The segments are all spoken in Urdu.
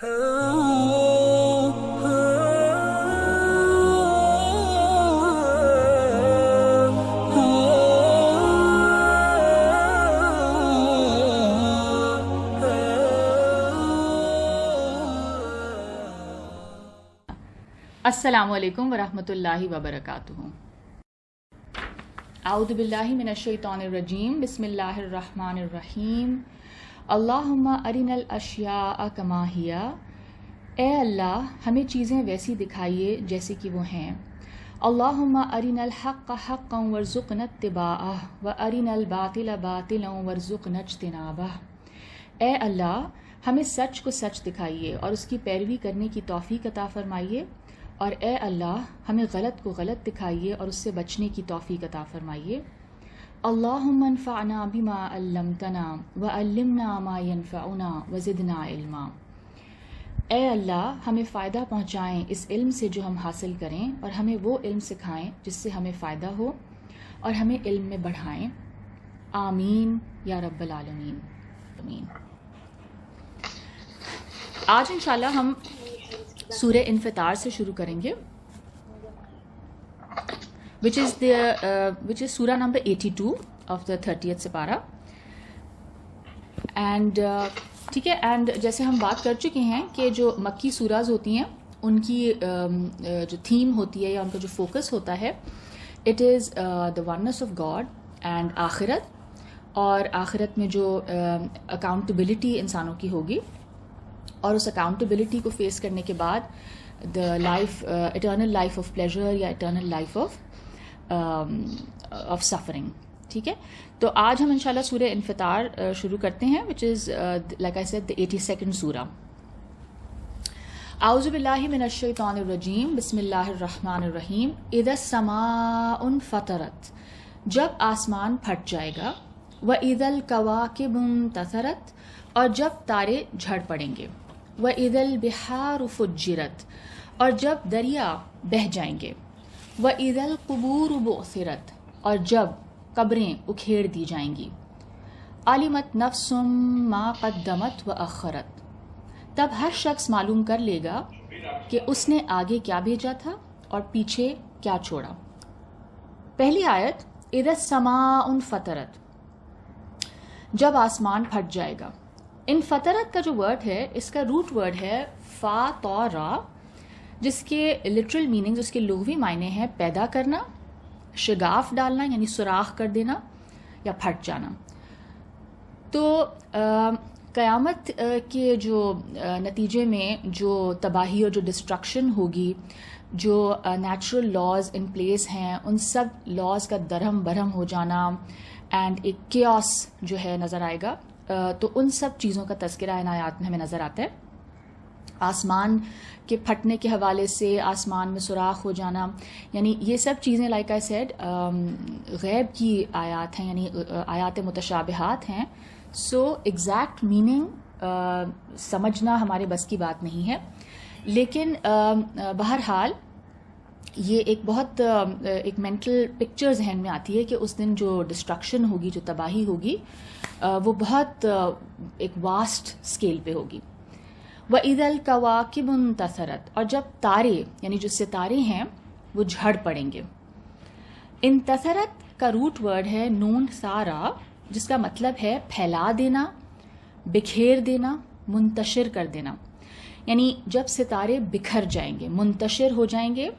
السلام علیکم ورحمۃ اللہ وبرکاتہ. اعوذ باللہ من الشیطان الرجیم. بسم اللہ الرحمن الرحیم. اللہم ارنا الاشیاء کما ہی. اے اللہ ہمیں چیزیں ویسی دکھائیے جیسے کہ وہ ہیں. اللہم ارنا الحق حقا وارزقنا اتباعہ وارنا الباطل باطلا وارزقنا اجتنابہ. اے اللہ ہمیں سچ کو سچ دکھائیے اور اس کی پیروی کرنے کی توفیق عطا فرمائیے، اور اے اللہ ہمیں غلط کو غلط دکھائیے اور اس سے بچنے کی توفیق عطا فرمائیے. اللہم انفعنا بما علمتنا وعلمنا ما ينفعنا وزدنا علما. اے اللہ ہمیں فائدہ پہنچائیں اس علم سے جو ہم حاصل کریں، اور ہمیں وہ علم سکھائیں جس سے ہمیں فائدہ ہو، اور ہمیں علم میں بڑھائیں. آمین یا رب العالمین. آمین. آج انشاءاللہ ہم سورہ انفطار سے شروع کریں گے، which is سورہ نمبر 82 of the 30th Sipara. And ٹھیک ہے، اینڈ جیسے ہم بات کر چکے ہیں کہ جو مکی سوراز ہوتی ہیں ان کی جو تھیم ہوتی ہے یا ان کا جو فوکس ہوتا ہے، it is the oneness of God and آخرت، اور آخرت میں جو اکاؤنٹیبلٹی انسانوں کی ہوگی، اور اس اکاؤنٹیبلٹی کو فیس کرنے کے بعد the life, eternal life of pleasure یا اٹرنل لائف آف سفرنگ. ٹھیک ہے، تو آج ہم انشاءاللہ سورہ انفطار شروع کرتے ہیں، which is like I said the 82nd سورہ. اعوذ باللہ من الشیطان الرجیم. بسم اللہ الرحمن الرحیم. اذا السماء انفطرت، جب آسمان پھٹ جائے گا. واذا الکواکب انتثرت، اور جب تارے جھڑ پڑیں گے. وَإِذَا الْبِحَارُ فُجِّرَتْ، اور جب دریا بہہ جائیں گے. وَإِذَا الْقُبُورُ بُعْثِرَتْ، اور جب قبریں اکھیڑ دی جائیں گی. عَلِمَتْ نَفْسٌ مَا قَدَّمَتْ وَأَخَّرَتْ، تب ہر شخص معلوم کر لے گا کہ اس نے آگے کیا بھیجا تھا اور پیچھے کیا چھوڑا. پہلی آیت اِذَا السَّمَاءُ انفطرت، جب آسمان پھٹ جائے گا. انفطرت کا جو ورڈ ہے، اس کا روٹ ورڈ ہے فا تو را، جس کے لٹرل میننگ، اس کے لغوی معنی ہیں پیدا کرنا، شگاف ڈالنا یعنی سوراخ کر دینا یا پھٹ جانا. تو قیامت کے جو نتیجے میں جو تباہی اور جو ڈسٹرکشن ہوگی، جو نیچرل لاز ان پلیس ہیں، ان سب لاز کا درہم برہم ہو جانا، اینڈ ایک کیوس جو ہے نظر آئے گا. تو ان سب چیزوں کا تذکرہ ان آیات میں ہمیں نظر آتا ہے. آسمان کے پھٹنے کے حوالے سے، آسمان میں سوراخ ہو جانا، یعنی یہ سب چیزیں لائک آئی سیڈ غیب کی آیات ہیں، یعنی آیات متشابہات ہیں. سو ایگزیکٹ میننگ سمجھنا ہمارے بس کی بات نہیں ہے، لیکن بہرحال یہ ایک بہت ایک مینٹل پکچر ذہن میں آتی ہے کہ اس دن جو ڈسٹرکشن ہوگی، جو تباہی ہوگی، وہ بہت ایک واسٹ اسکیل پہ ہوگی. وَإِذَا الْكَوَاكِبُ انتثرت، اور جب تارے یعنی جو ستارے ہیں وہ جھڑ پڑیں گے. انتثرت کا روٹ ورڈ ہے نون سارا، جس کا مطلب ہے پھیلا دینا، بکھیر دینا، منتشر کر دینا. یعنی جب ستارے بکھر جائیں گے، منتشر ہو جائیں گے،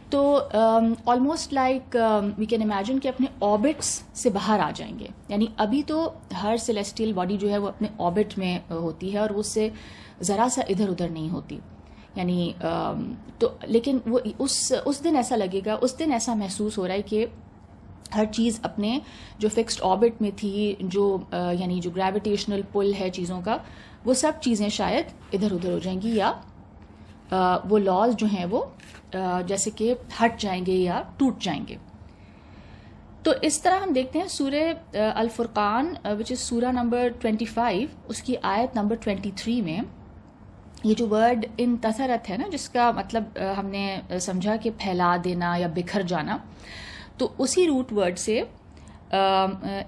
تو almost like we can imagine کہ اپنے آربٹس سے باہر آ جائیں گے. یعنی ابھی تو ہر سیلیسٹیل باڈی جو ہے وہ اپنے آربٹ میں ہوتی ہے اور وہ اس سے ذرا سا ادھر ادھر نہیں ہوتی. یعنی تو لیکن وہ اس دن ایسا لگے گا، اس دن ایسا محسوس ہو رہا ہے کہ ہر چیز اپنے جو فکسڈ آربٹ میں تھی، جو یعنی جو گریویٹیشنل پل ہے چیزوں کا، وہ سب چیزیں شاید ادھر ادھر ہو جائیں گی، یا وہ لاز جو ہیں وہ جیسے کہ ہٹ جائیں گے یا ٹوٹ جائیں گے. تو اس طرح ہم دیکھتے ہیں سورہ الفرقان وچ از سورہ نمبر 25، اس کی آیت نمبر 23 میں یہ جو ورڈ انتثرت ہے نا، جس کا مطلب ہم نے سمجھا کہ پھیلا دینا یا بکھر جانا، تو اسی روٹ ورڈ سے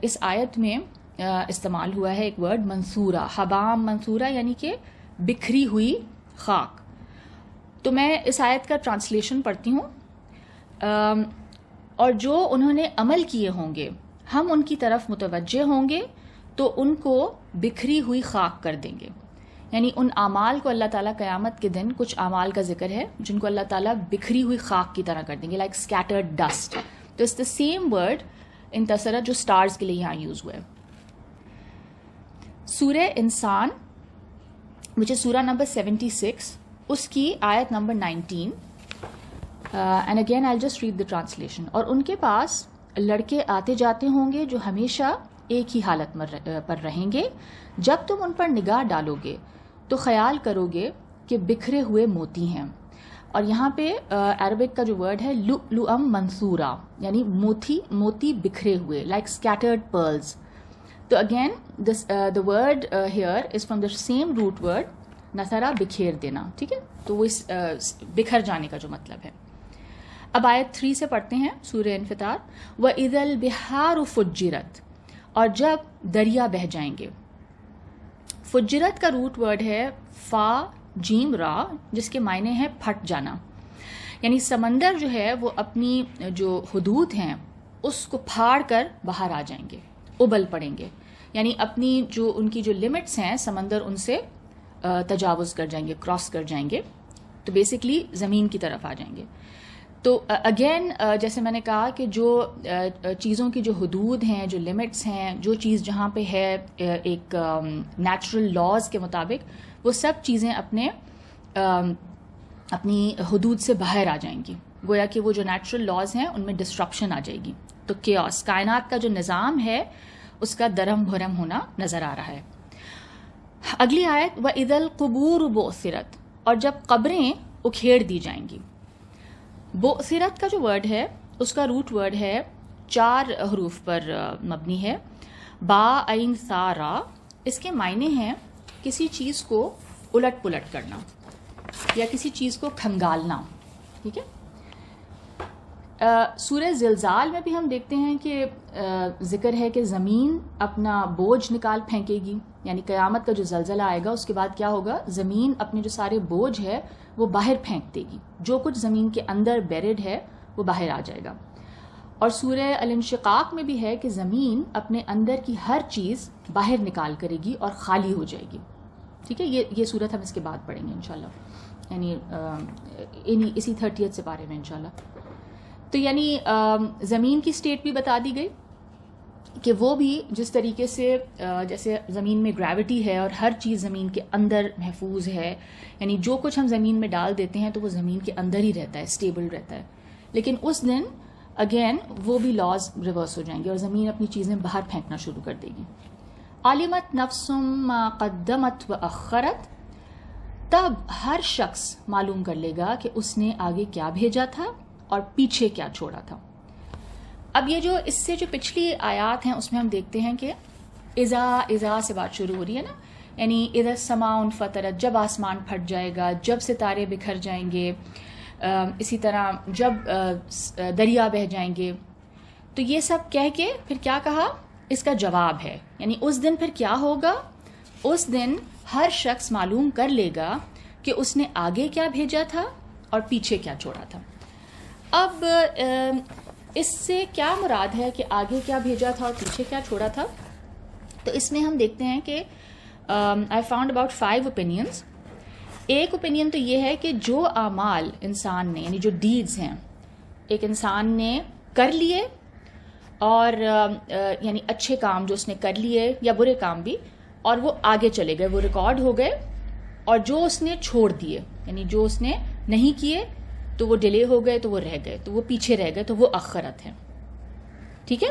اس آیت میں استعمال ہوا ہے ایک ورڈ منصورہ، حبام منصورہ، یعنی کہ بکھری ہوئی خاک. تو میں اس آیت کا ٹرانسلیشن پڑھتی ہوں. اور جو انہوں نے عمل کیے ہوں گے ہم ان کی طرف متوجہ ہوں گے تو ان کو بکھری ہوئی خاک کر دیں گے. یعنی ان اعمال کو اللہ تعالیٰ قیامت کے دن کچھ اعمال کا ذکر ہے جن کو اللہ تعالیٰ بکھری ہوئی خاک کی طرح کر دیں گے, لائک اسکیٹرڈ ڈسٹ. تو اس دا سیم ورڈ انتصرت جو اسٹارز کے لیے یہاں یوز ہوا ہے. سورہ انسان وچ از سورہ نمبر 76, اس کی آیت number 19. And again I just read the translation. اور ان کے پاس لڑکے آتے جاتے ہوں گے جو ہمیشہ ایک ہی حالت پر رہیں گے. جب تم ان پر نگاہ ڈالو گے تو خیال کرو گے کہ بکھرے ہوئے موتی ہیں. اور یہاں پہ عربک کا جو ورڈ ہے لؤلؤم منثورا, یعنی موتی بکھرے ہوئے, لائک اسکیٹرڈ پرلز. تو again the word here is from the same root word نثرا, بکھیر دینا. ٹھیک ہے, تو وہ بکھر جانے کا جو مطلب ہے. اب آیت 3 سے پڑھتے ہیں سورہ انفطار. وَإِذَا الْبِحَارُ فُجِّرَتْ, اور جب دریا بہہ جائیں گے. فجرت کا روٹ ورڈ ہے فا جیم را, جس کے معنی ہے پھٹ جانا. یعنی سمندر جو ہے وہ اپنی جو حدود ہیں اس کو پھاڑ کر باہر آ جائیں گے, ابل پڑیں گے. یعنی اپنی جو ان کی جو لمٹس ہیں سمندر ان سے تجاوز کر جائیں گے, کراس کر جائیں گے, تو بیسکلی زمین کی طرف آ جائیں گے. تو اگین جیسے میں نے کہا کہ جو چیزوں کی جو حدود ہیں, جو لمٹس ہیں, جو چیز جہاں پہ ہے ایک نیچرل لاز کے مطابق, وہ سب چیزیں اپنی حدود سے باہر آ جائیں گی. گویا کہ وہ جو نیچرل لاز ہیں ان میں ڈسٹرپشن آ جائے گی. تو کیوس, کائنات کا جو نظام ہے اس کا درہم بھرم ہونا نظر آ رہا ہے. اگلی آیت وَإِذَا الْقُبُورُ بُعْثِرَتْ, اور جب قبریں اکھیڑ دی جائیں گی. بؤثرت کا جو ورڈ ہے اس کا روٹ ورڈ ہے 4 حروف پر مبنی ہے, با عین ثا را. اس کے معنی ہیں کسی چیز کو الٹ پلٹ کرنا یا کسی چیز کو کھنگالنا. ٹھیک ہے. سورہ زلزال میں بھی ہم دیکھتے ہیں کہ ذکر ہے کہ زمین اپنا بوجھ نکال پھینکے گی. یعنی قیامت کا جو زلزلہ آئے گا اس کے بعد کیا ہوگا, زمین اپنے جو سارے بوجھ ہے وہ باہر پھینک دے گی. جو کچھ زمین کے اندر بیرڈ ہے وہ باہر آ جائے گا. اور سورہ الانشقاق میں بھی ہے کہ زمین اپنے اندر کی ہر چیز باہر نکال کرے گی اور خالی ہو جائے گی. ٹھیک ہے, یہ صورت ہم اس کے بعد پڑھیں گے انشاءاللہ, یعنی اسی 30 سے پارے میں انشاءاللہ. تو یعنی زمین کی سٹیٹ بھی بتا دی گئی کہ وہ بھی جس طریقے سے جیسے زمین میں گریوٹی ہے اور ہر چیز زمین کے اندر محفوظ ہے, یعنی جو کچھ ہم زمین میں ڈال دیتے ہیں تو وہ زمین کے اندر ہی رہتا ہے, اسٹیبل رہتا ہے. لیکن اس دن اگین وہ بھی لاز ریورس ہو جائیں گے اور زمین اپنی چیزیں باہر پھینکنا شروع کر دے گی. عالمت نفس ما قدمت و اخرت, تب ہر شخص معلوم کر لے گا کہ اس نے آگے کیا بھیجا تھا اور پیچھے کیا چھوڑا تھا. اب یہ جو اس سے جو پچھلی آیات ہیں اس میں ہم دیکھتے ہیں کہ اذا سے بات شروع ہو رہی ہے نا, یعنی اذا السماء انفطرت, جب آسمان پھٹ جائے گا, جب ستارے بکھر جائیں گے, اسی طرح جب دریا بہہ جائیں گے. تو یہ سب کہہ کے پھر کیا کہا, اس کا جواب ہے. یعنی اس دن پھر کیا ہوگا, اس دن ہر شخص معلوم کر لے گا کہ اس نے آگے کیا بھیجا تھا اور پیچھے کیا چھوڑا تھا. اب اس سے کیا مراد ہے کہ آگے کیا بھیجا تھا اور پیچھے کیا چھوڑا تھا. تو اس میں ہم دیکھتے ہیں کہ I found about 5 opinions. ایک اوپینین تو یہ ہے کہ جو اعمال انسان نے, یعنی جو ڈیڈز ہیں, ایک انسان نے کر لیے, اور یعنی اچھے کام جو اس نے کر لیے یا برے کام بھی, اور وہ آگے چلے گئے, وہ ریکارڈ ہو گئے. اور جو اس نے چھوڑ دیے, یعنی جو اس نے نہیں کیے تو وہ ڈیلے ہو گئے, تو وہ رہ گئے, تو وہ پیچھے رہ گئے, تو وہ اخرت ہے. ٹھیک ہے.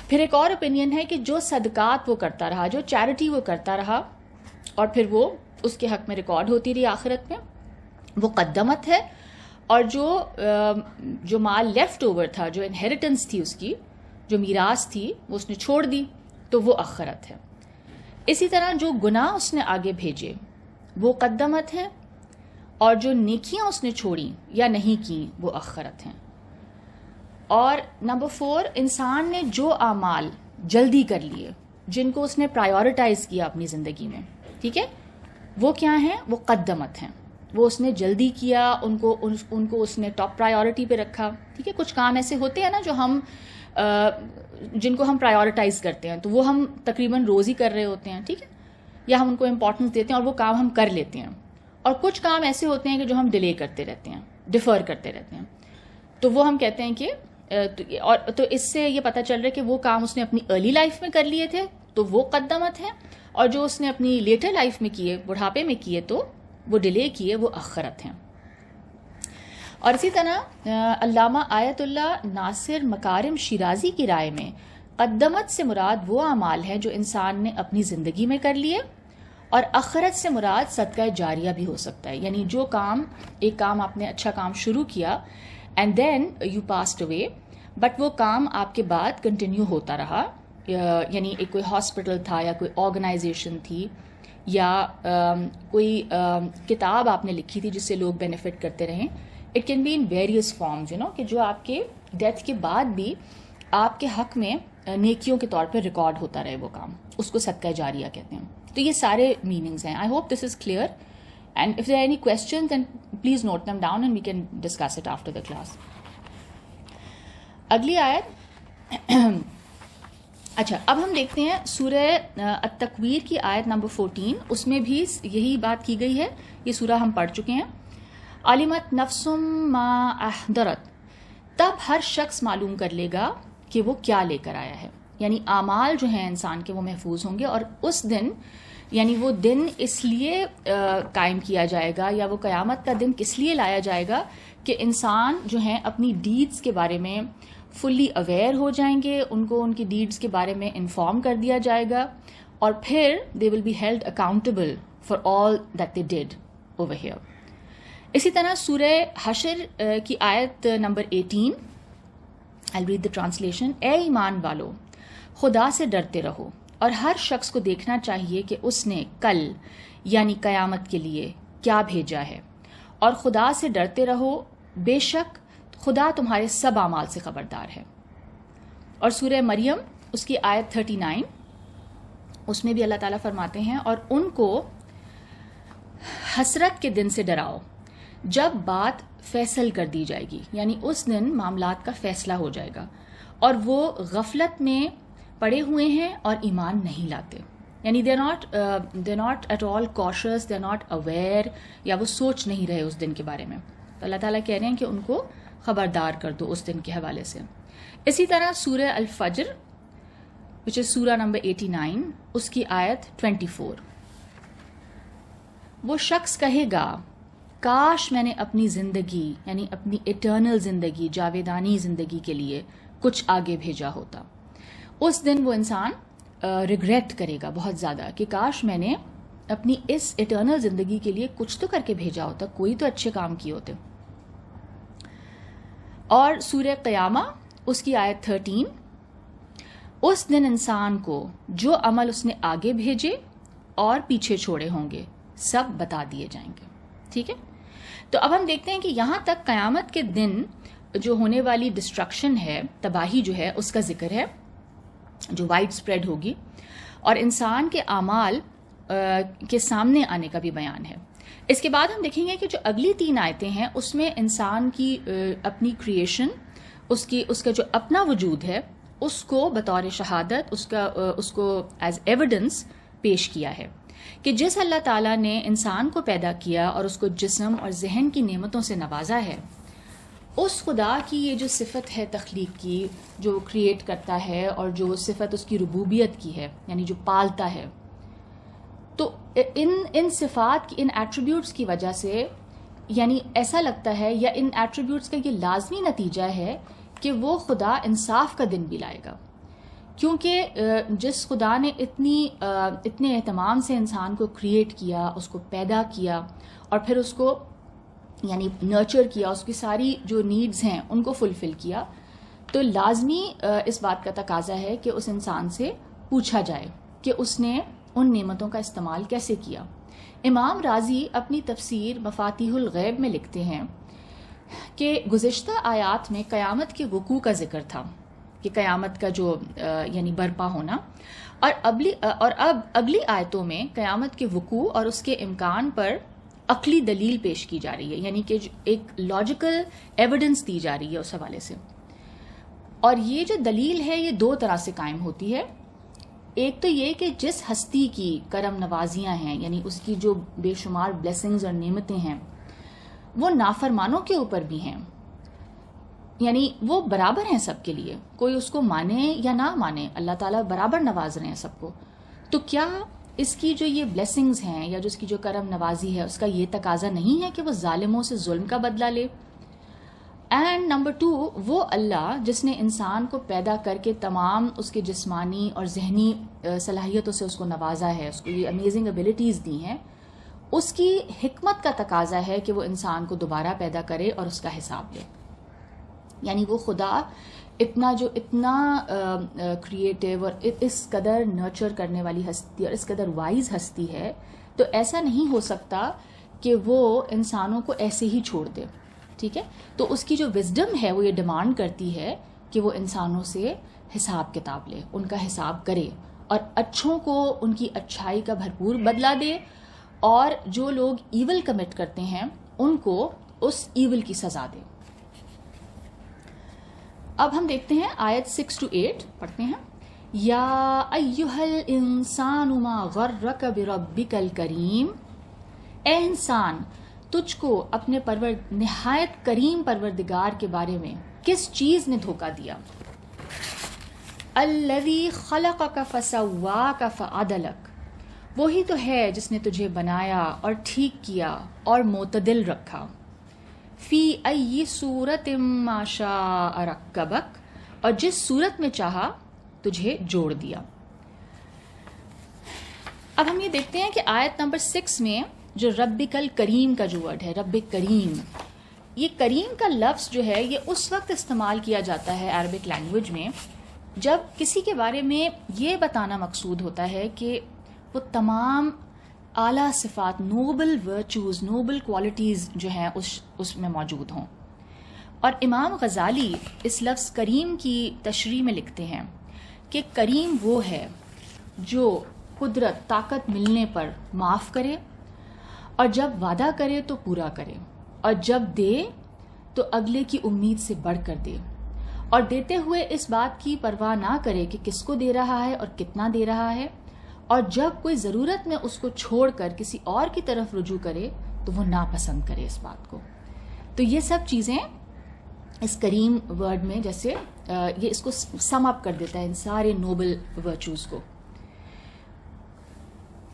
پھر ایک اور اوپینین ہے کہ جو صدقات وہ کرتا رہا, جو چیریٹی وہ کرتا رہا, اور پھر وہ اس کے حق میں ریکارڈ ہوتی رہی آخرت میں, وہ قدمت ہے. اور جو مال لیفٹ اوور تھا, جو انہیریٹنس تھی اس کی, جو میراث تھی, وہ اس نے چھوڑ دی, تو وہ اخرت ہے. اسی طرح جو گناہ اس نے آگے بھیجے وہ قدمت ہے, اور جو نیکیاں اس نے چھوڑی یا نہیں کی وہ اخرت ہیں. اور نمبر 4, انسان نے جو اعمال جلدی کر لیے, جن کو اس نے پرائیورٹائز کیا اپنی زندگی میں, ٹھیک ہے. وہ کیا ہیں؟ وہ قدمت ہیں. وہ اس نے جلدی کیا، ان کو اس نے ٹاپ پرائیورٹی پہ رکھا. ٹھیک ہے. کچھ کام ایسے ہوتے ہیں نا جو ہم جن کو ہم پرائیورٹائز کرتے ہیں، تو وہ ہم تقریباً روز ہی کر رہے ہوتے ہیں. ٹھیک ہے. یا ہم ان کو امپورٹنس دیتے ہیں اور وہ کام ہم کر لیتے ہیں. اور کچھ کام ایسے ہوتے ہیں کہ جو ہم ڈیلے کرتے رہتے ہیں، ڈیفر کرتے رہتے ہیں. تو وہ ہم کہتے ہیں کہ تو اس سے یہ پتہ چل رہا ہے کہ وہ کام اس نے اپنی ارلی لائف میں کر لیے تھے تو وہ قدمت ہیں، اور جو اس نے اپنی لیٹر لائف میں کیے، بڑھاپے میں کیے، تو وہ ڈیلے کیے، وہ اخرت ہیں. اور اسی طرح علامہ آیت اللہ ناصر مکارم شیرازی کی رائے میں قدمت سے مراد وہ اعمال ہیں جو انسان نے اپنی زندگی میں کر لیے، اور اخرت سے مراد صدقہ جاریہ بھی ہو سکتا ہے. یعنی جو کام، ایک کام آپ نے اچھا کام شروع کیا and then you passed away, but وہ کام آپ کے بعد کنٹینیو ہوتا رہا. یعنی ایک کوئی ہاسپٹل تھا، یا کوئی آرگنائزیشن تھی، یا کوئی کتاب آپ نے لکھی تھی جس سے لوگ بینیفٹ کرتے رہیں. It can be in various forms, کہ جو آپ کے ڈیتھ کے بعد بھی آپ کے حق میں نیکیوں کے طور پہ ریکارڈ ہوتا رہے وہ کام، اس کو صدقہ جاریہ کہتے ہیں. تو یہ سارے میننگز ہیں. I hope this is clear, and if there are any questions then please note them down and we can discuss it after the class. اگلی آیت اچھا، اب ہم دیکھتے ہیں سورہ التکویر کی آیت نمبر 14. اس میں بھی یہی بات کی گئی ہے. یہ سورہ ہم پڑھ چکے ہیں. علمت نفس ما احضرت، تب ہر شخص معلوم کر لے گا کہ وہ کیا لے کر آیا ہے. یعنی اعمال جو ہیں انسان کے وہ محفوظ ہوں گے، اور اس دن، یعنی وہ دن اس لیے قائم کیا جائے گا، یا وہ قیامت کا دن کس لیے لایا جائے گا کہ انسان جو ہیں اپنی ڈیڈز کے بارے میں فلی اویئر ہو جائیں گے، ان کو ان کی ڈیڈز کے بارے میں انفارم کر دیا جائے گا، اور پھر they will be held accountable for all that they did over here. اسی طرح سورہ حشر کی آیت نمبر 18، I'll read the translation. اے ایمان والو، خدا سے ڈرتے رہو، اور ہر شخص کو دیکھنا چاہیے کہ اس نے کل یعنی قیامت کے لیے کیا بھیجا ہے، اور خدا سے ڈرتے رہو، بے شک خدا تمہارے سب اعمال سے خبردار ہے. اور سورہ مریم اس کی آیت 39، اس میں بھی اللہ تعالیٰ فرماتے ہیں، اور ان کو حسرت کے دن سے ڈراؤ جب بات فیصل کر دی جائے گی. یعنی اس دن معاملات کا فیصلہ ہو جائے گا، اور وہ غفلت میں پڑے ہوئے ہیں اور ایمان نہیں لاتے. یعنی they're not at all cautious, they're not aware، یا وہ سوچ نہیں رہے اس دن کے بارے میں. تو اللہ تعالیٰ کہہ رہے ہیں کہ ان کو خبردار کر دو اس دن کے حوالے سے. اسی طرح سورہ الفجر which is سورہ نمبر 89، اس کی آیت 24، وہ شخص کہے گا کاش میں نے اپنی زندگی، یعنی اپنی اٹرنل زندگی، جاویدانی زندگی کے لیے کچھ آگے بھیجا ہوتا. اس دن وہ انسان ریگریٹ کرے گا بہت زیادہ کہ کاش میں نے اپنی اس اٹرنل زندگی کے لیے کچھ تو کر کے بھیجا ہوتا، کوئی تو اچھے کام کیے ہوتے. اور سورہ قیامہ اس کی آیت 13، اس دن انسان کو جو عمل اس نے آگے بھیجے اور پیچھے چھوڑے ہوں گے سب بتا دیے جائیں گے. ٹھیک ہے. تو اب ہم دیکھتے ہیں کہ یہاں تک قیامت کے دن جو ہونے والی ڈسٹرکشن ہے، تباہی جو ہے، اس کا ذکر ہے جو وائڈ اسپریڈ ہوگی، اور انسان کے اعمال کے سامنے آنے کا بھی بیان ہے. اس کے بعد ہم دیکھیں گے کہ جو اگلی 3 آیتیں ہیں اس میں انسان کی اپنی کریشن، اس کا جو اپنا وجود ہے اس کو بطور شہادت، اس کو ایز ایویڈنس پیش کیا ہے کہ جس اللہ تعالیٰ نے انسان کو پیدا کیا اور اس کو جسم اور ذہن کی نعمتوں سے نوازا ہے، اس خدا کی یہ جو صفت ہے تخلیق کی، جو کریٹ کرتا ہے، اور جو صفت اس کی ربوبیت کی ہے، یعنی جو پالتا ہے، تو ان صفات کی، ان ایٹریبیوٹس کی وجہ سے یعنی ایسا لگتا ہے، یا ان ایٹریبیوٹس کا یہ لازمی نتیجہ ہے کہ وہ خدا انصاف کا دن بھی لائے گا. کیونکہ جس خدا نے اتنے اہتمام سے انسان کو کریٹ کیا، اس کو پیدا کیا، اور پھر اس کو یعنی نرچر کیا، اس کی ساری جو نیڈز ہیں ان کو فلفل کیا، تو لازمی اس بات کا تقاضا ہے کہ اس انسان سے پوچھا جائے کہ اس نے ان نعمتوں کا استعمال کیسے کیا. امام رازی اپنی تفسیر مفاتیح الغیب میں لکھتے ہیں کہ گزشتہ آیات میں قیامت کے وقوع کا ذکر تھا کہ قیامت کا جو یعنی برپا ہونا. اور اب اگلی آیتوں میں قیامت کے وقوع اور اس کے امکان پر عقلی دلیل پیش کی جا رہی ہے، یعنی کہ ایک لاجیکل ایویڈنس دی جا رہی ہے اس حوالے سے. اور یہ جو دلیل ہے یہ دو طرح سے قائم ہوتی ہے. ایک تو یہ کہ جس ہستی کی کرم نوازیاں ہیں، یعنی اس کی جو بے شمار بلیسنگز اور نعمتیں ہیں، وہ نافرمانوں کے اوپر بھی ہیں، یعنی وہ برابر ہیں سب کے لیے، کوئی اس کو مانے یا نہ مانے، اللہ تعالیٰ برابر نواز رہے ہیں سب کو. تو کیا اس کی جو یہ بلیسنگز ہیں یا جو اس کی جو کرم نوازی ہے اس کا یہ تقاضا نہیں ہے کہ وہ ظالموں سے ظلم کا بدلہ لے؟ اینڈ نمبر 2، وہ اللہ جس نے انسان کو پیدا کر کے تمام اس کے جسمانی اور ذہنی صلاحیتوں سے اس کو نوازا ہے، اس کو یہ امیزنگ ایبلٹیز دی ہیں، اس کی حکمت کا تقاضا ہے کہ وہ انسان کو دوبارہ پیدا کرے اور اس کا حساب لے. یعنی وہ خدا اتنا کریٹیو اور اس قدر نرچر کرنے والی ہستی اور اس قدر وائز ہستی ہے، تو ایسا نہیں ہو سکتا کہ وہ انسانوں کو ایسے ہی چھوڑ دے. ٹھیک ہے، تو اس کی جو وزڈم ہے وہ یہ ڈیمانڈ کرتی ہے کہ وہ انسانوں سے حساب کتاب لے، ان کا حساب کرے، اور اچھوں کو ان کی اچھائی کا بھرپور بدلہ دے، اور جو لوگ ایول کمٹ کرتے ہیں ان کو اس ایول کی سزا دے. اب ہم دیکھتے ہیں آیت 6 to 8 پڑھتے ہیں. یا ایھا الانسان ما غرک بربک الکریم، اے انسان تجھ کو اپنے نہایت کریم پروردگار کے بارے میں کس چیز نے دھوکہ دیا؟ الذی خلقک فسواک فعدلک، وہی تو ہے جس نے تجھے بنایا اور ٹھیک کیا اور معتدل رکھا. فی ای صورت ما شاء رکبک، اور جس صورت میں چاہا تجھے جوڑ دیا. اب ہم یہ دیکھتے ہیں کہ آیت نمبر 6 میں جو ربک الکریم کا جو ورڈ ہے، رب کریم، یہ کریم کا لفظ جو ہے یہ اس وقت استعمال کیا جاتا ہے عربک لینگویج میں جب کسی کے بارے میں یہ بتانا مقصود ہوتا ہے کہ وہ تمام اعلیٰ صفات، نوبل ورچوز، نوبل کوالٹیز جو ہیں اس میں موجود ہوں. اور امام غزالی اس لفظ کریم کی تشریح میں لکھتے ہیں کہ کریم وہ ہے جو قدرت، طاقت ملنے پر معاف کرے، اور جب وعدہ کرے تو پورا کرے، اور جب دے تو اگلے کی امید سے بڑھ کر دے، اور دیتے ہوئے اس بات کی پرواہ نہ کرے کہ کس کو دے رہا ہے اور کتنا دے رہا ہے، اور جب کوئی ضرورت میں اس کو چھوڑ کر کسی اور کی طرف رجوع کرے تو وہ ناپسند کرے اس بات کو. تو یہ سب چیزیں اس کریم ورڈ میں جیسے یہ اس کو سم اپ کر دیتا ہے ان سارے نوبل ورچوز کو.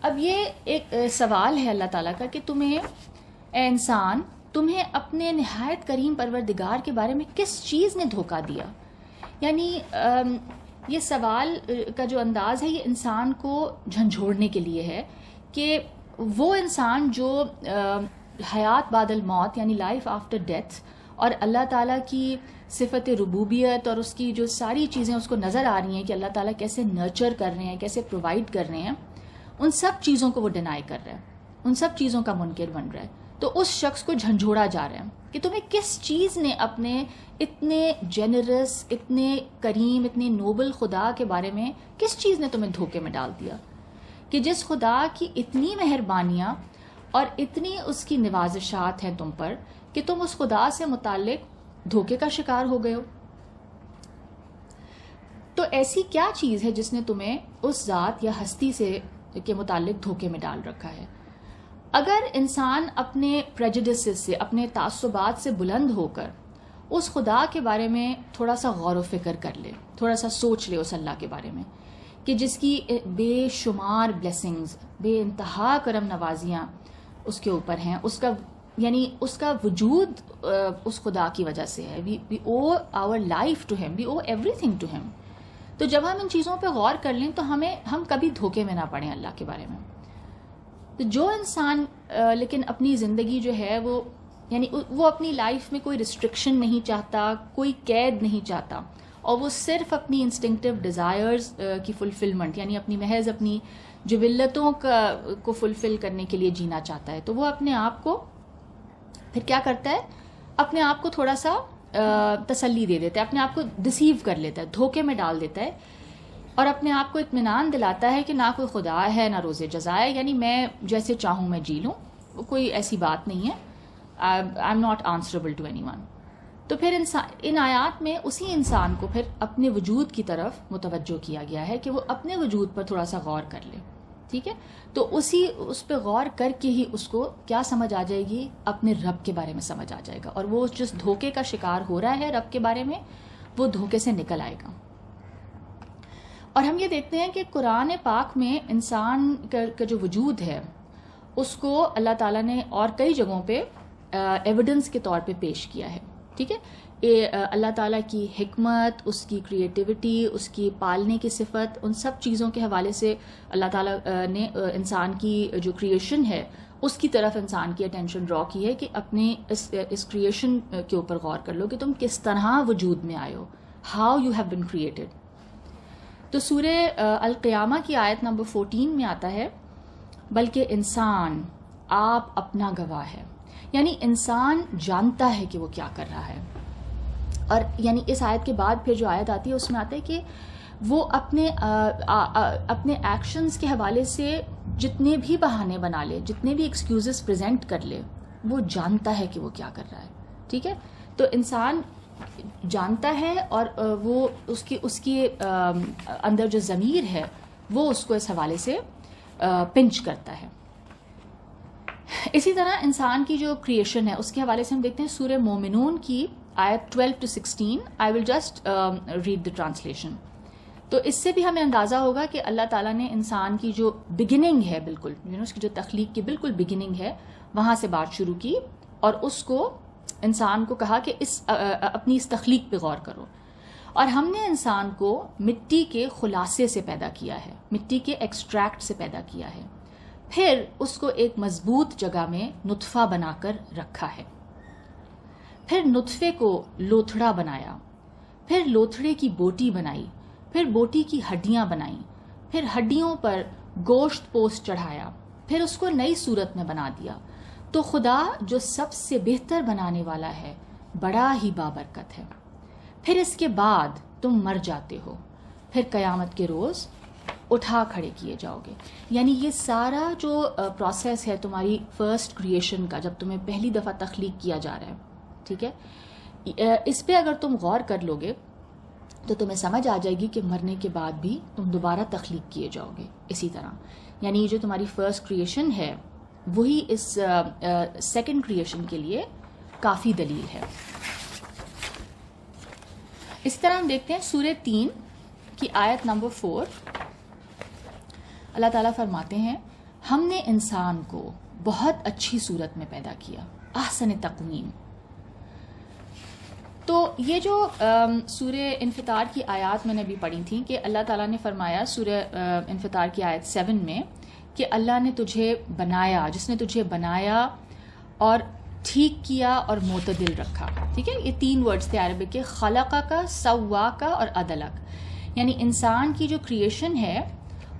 اب یہ ایک سوال ہے اللہ تعالیٰ کا کہ تمہیں اے انسان، تمہیں اپنے نہایت کریم پروردگار کے بارے میں کس چیز نے دھوکہ دیا؟ یعنی یہ سوال کا جو انداز ہے یہ انسان کو جھنجھوڑنے کے لیے ہے کہ وہ انسان جو حیات بعد الموت یعنی لائف آفٹر ڈیتھ اور اللہ تعالیٰ کی صفت ربوبیت اور اس کی جو ساری چیزیں اس کو نظر آ رہی ہیں کہ اللہ تعالیٰ کیسے نرچر کر رہے ہیں، کیسے پرووائڈ کر رہے ہیں، ان سب چیزوں کو وہ ڈینائی کر رہا ہے، ان سب چیزوں کا منکر بن رہا ہے. تو اس شخص کو جھنجھوڑا جا رہا ہے کہ تمہیں کس چیز نے اپنے اتنے جنرس، اتنے کریم، اتنے نوبل خدا کے بارے میں کس چیز نے تمہیں دھوکے میں ڈال دیا کہ جس خدا کی اتنی مہربانیاں اور اتنی اس کی نوازشات ہیں تم پر کہ تم اس خدا سے متعلق دھوکے کا شکار ہو گئے ہو. تو ایسی کیا چیز ہے جس نے تمہیں اس ذات یا ہستی سے کے متعلق دھوکے میں ڈال رکھا ہے؟ اگر انسان اپنے پریجڈسز سے، اپنے تعصبات سے بلند ہو کر اس خدا کے بارے میں تھوڑا سا غور و فکر کر لے، تھوڑا سا سوچ لے اس اللہ کے بارے میں کہ جس کی بے شمار بلیسنگز، بے انتہا کرم نوازیاں اس کے اوپر ہیں، اس کا یعنی اس کا وجود اس خدا کی وجہ سے ہے. We owe our life to him, we owe everything to him. تو جب ہم ان چیزوں پہ غور کر لیں تو ہم کبھی دھوکے میں نہ پڑیں اللہ کے بارے میں. تو جو انسان لیکن اپنی زندگی جو ہے وہ یعنی وہ اپنی لائف میں کوئی ریسٹرکشن نہیں چاہتا، کوئی قید نہیں چاہتا، اور وہ صرف اپنی انسٹنکٹیو ڈیزائرز کی فلفلمنٹ یعنی اپنی محض اپنی جبلتوں کو فلفل کرنے کے لیے جینا چاہتا ہے، تو وہ اپنے آپ کو پھر کیا کرتا ہے؟ اپنے آپ کو تھوڑا سا تسلی دے دیتا ہے، اپنے آپ کو ڈسیو کر لیتا ہے، دھوکے میں ڈال دیتا ہے، اور اپنے آپ کو اطمینان دلاتا ہے کہ نہ کوئی خدا ہے نہ روز جزا ہے، یعنی میں جیسے چاہوں میں جی لوں، کوئی ایسی بات نہیں ہے، I am not answerable to anyone. تو پھر ان آیات میں اسی انسان کو پھر اپنے وجود کی طرف متوجہ کیا گیا ہے کہ وہ اپنے وجود پر تھوڑا سا غور کر لے. ٹھیک ہے، تو اس پہ غور کر کے ہی اس کو کیا سمجھ آ جائے گی، اپنے رب کے بارے میں سمجھ آ جائے گا، اور وہ جس دھوکے کا شکار ہو رہا ہے رب کے بارے میں، وہ دھوکے سے نکل آئے گا. اور ہم یہ دیکھتے ہیں کہ قرآن پاک میں انسان کا جو وجود ہے اس کو اللہ تعالیٰ نے اور کئی جگہوں پہ ایویڈنس کے طور پہ پیش کیا ہے. ٹھیک ہے، اللہ تعالیٰ کی حکمت، اس کی کریٹیوٹی، اس کی پالنے کی صفت، ان سب چیزوں کے حوالے سے اللہ تعالیٰ نے انسان کی جو کریشن ہے اس کی طرف انسان کی اٹینشن ڈرا کی ہے کہ اپنے اس کریشن کے اوپر غور کر لو کہ تم کس طرح وجود میں آئے ہو، how you have been created. تو سورہ القیامہ کی آیت نمبر 14 میں آتا ہے، بلکہ انسان آپ اپنا گواہ ہے، یعنی انسان جانتا ہے کہ وہ کیا کر رہا ہے. اور یعنی اس آیت کے بعد پھر جو آیت آتی ہے اس میں آتا ہے کہ وہ اپنے ایکشنز کے حوالے سے جتنے بھی بہانے بنا لے، جتنے بھی ایکسکیوزز پریزنٹ کر لے، وہ جانتا ہے کہ وہ کیا کر رہا ہے. ٹھیک ہے، تو انسان جانتا ہے، اور وہ اس کے اندر جو ضمیر ہے وہ اس کو اس حوالے سے پنچ کرتا ہے. اسی طرح انسان کی جو کریشن ہے اس کے حوالے سے ہم دیکھتے ہیں سورہ مومنون کی آیت 12-16. I will just read the translation. تو اس سے بھی ہمیں اندازہ ہوگا کہ اللہ تعالیٰ نے انسان کی جو بگننگ ہے، بالکل اس کی جو تخلیق کی بالکل بگننگ ہے، وہاں سے بات شروع کی، اور اس کو انسان کو کہا کہ اپنی اس تخلیق پہ غور کرو. اور ہم نے انسان کو مٹی کے خلاصے سے پیدا کیا ہے، مٹی کے ایکسٹریکٹ سے پیدا کیا ہے، پھر اس کو ایک مضبوط جگہ میں نطفہ بنا کر رکھا ہے، پھر نطفے کو لوتھڑا بنایا، پھر لوتھڑے کی بوٹی بنائی، پھر بوٹی کی ہڈیاں بنائیں، پھر ہڈیوں پر گوشت پوست چڑھایا، پھر اس کو نئی صورت میں بنا دیا. تو خدا جو سب سے بہتر بنانے والا ہے بڑا ہی بابرکت ہے. پھر اس کے بعد تم مر جاتے ہو، پھر قیامت کے روز اٹھا کھڑے کیے جاؤ گے. یعنی یہ سارا جو پروسیس ہے تمہاری فرسٹ کریشن کا، جب تمہیں پہلی دفعہ تخلیق کیا جا رہا ہے، ٹھیک ہے، اس پہ اگر تم غور کر لو گے تو تمہیں سمجھ آ جائے گی کہ مرنے کے بعد بھی تم دوبارہ تخلیق کیے جاؤ گے اسی طرح. یعنی جو تمہاری فرسٹ کریشن ہے وہی اس سیکنڈ کریشن کے لیے کافی دلیل ہے. اس طرح ہم دیکھتے ہیں سورہ 3 کی آیت نمبر 4. اللہ تعالیٰ فرماتے ہیں، ہم نے انسان کو بہت اچھی صورت میں پیدا کیا، احسن تقویم. تو یہ جو سورہ انفطار کی آیات میں نے بھی پڑھی تھیں کہ اللہ تعالیٰ نے فرمایا سورہ انفطار کی آیت 7 میں کہ اللہ نے تجھے بنایا، جس نے تجھے بنایا اور ٹھیک کیا اور معتدل رکھا. ٹھیک ہے، یہ 3 ورڈز تھے عربک کے، خلقہ کا، سوا کا اور عدلک. یعنی انسان کی جو کریشن ہے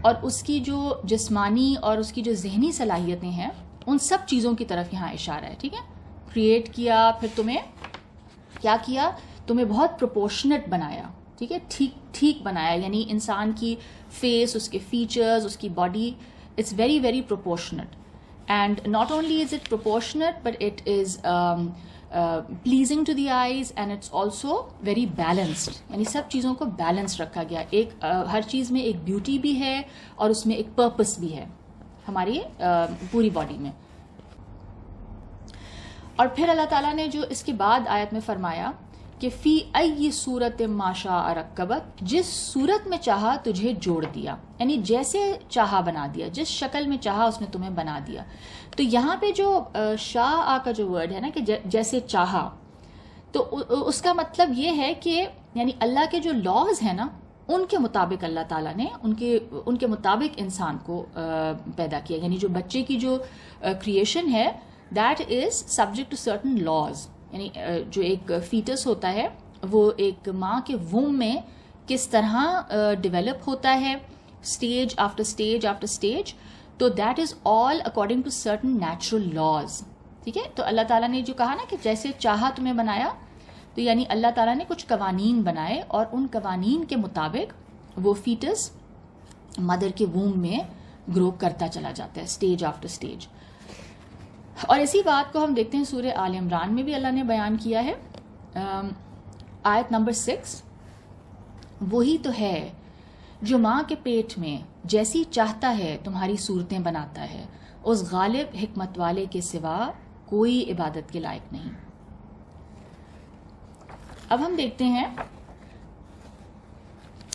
اور اس کی جو جسمانی اور اس کی جو ذہنی صلاحیتیں ہیں، ان سب چیزوں کی طرف یہاں اشارہ ہے. ٹھیک ہے، کریٹ کیا، پھر تمہیں کیا کیا، تمہیں بہت پروپورشنٹ بنایا. ٹھیک ہے، ٹھیک بنایا، یعنی انسان کی فیس، اس کے فیچرز، اس کی body, it's very very proportionate. And not only is it proportionate but it is pleasing to the eyes and it's also very balanced. یعنی سب چیزوں کو بیلنس رکھا گیا، ایک ہر چیز میں ایک بیوٹی بھی ہے اور اس میں ایک پرپس بھی ہے ہماری پوری باڈی میں. اور پھر اللہ تعالیٰ نے جو اس کے بعد آیت میں فرمایا کہ فی ای صورت ما شاء رکبک، جس صورت میں چاہا تجھے جوڑ دیا، یعنی جیسے چاہا بنا دیا، جس شکل میں چاہا اس نے تمہیں بنا دیا. تو یہاں پہ جو شاء کا جو ورڈ ہے نا کہ جیسے چاہا، تو اس کا مطلب یہ ہے کہ یعنی اللہ کے جو لاز ہیں نا ان کے مطابق اللہ تعالیٰ نے ان کے مطابق انسان کو پیدا کیا. یعنی جو بچے کی جو کریشن ہے that is subject to certain laws. یعنی جو ایک فیٹس ہوتا ہے وہ ایک ماں کے ووم میں کس طرح ڈیولپ ہوتا ہے، stage after stage after stage, تو that is all according to certain natural laws. ٹھیک ہے، تو اللہ تعالیٰ نے جو کہا نا کہ جیسے چاہا تمہیں بنایا، تو یعنی اللہ تعالیٰ نے کچھ قوانین بنائے اور ان قوانین کے مطابق وہ فیٹس مدر کے ووم میں گرو کرتا چلا جاتا ہے سٹیج آفٹر سٹیج. اور اسی بات کو ہم دیکھتے ہیں سورہ آل عمران میں بھی اللہ نے بیان کیا ہے. آیت نمبر 6, وہی تو ہے جو ماں کے پیٹ میں جیسی چاہتا ہے تمہاری صورتیں بناتا ہے, اس غالب حکمت والے کے سوا کوئی عبادت کے لائق نہیں. اب ہم دیکھتے ہیں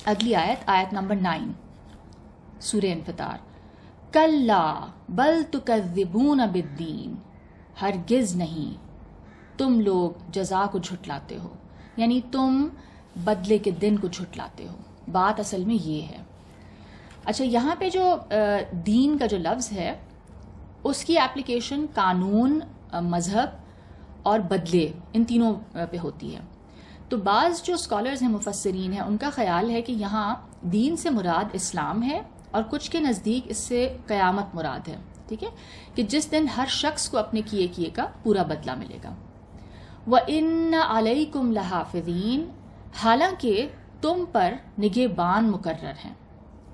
اگلی آیت, آیت نمبر 9 سورہ انفطار. کلا بل تکذبون بالدین, ہرگز نہیں تم لوگ جزا کو جھٹلاتے ہو, یعنی تم بدلے کے دن کو جھٹلاتے ہو. بات اصل میں یہ ہے. اچھا, یہاں پہ جو دین کا جو لفظ ہے اس کی ایپلیکیشن قانون, مذہب اور بدلے ان تینوں پہ ہوتی ہے. تو بعض جو اسکالرز ہیں, مفسرین ہیں, ان کا خیال ہے کہ یہاں دین سے مراد اسلام ہے اور کچھ کے نزدیک اس سے قیامت مراد ہے. ٹھیک ہے, کہ جس دن ہر شخص کو اپنے کیے کا پورا بدلہ ملے گا. وَإِنَّ عَلَيْكُمْ لَحَافِظِينَ, حالانکہ تم پر نگہبان مقرر ہیں.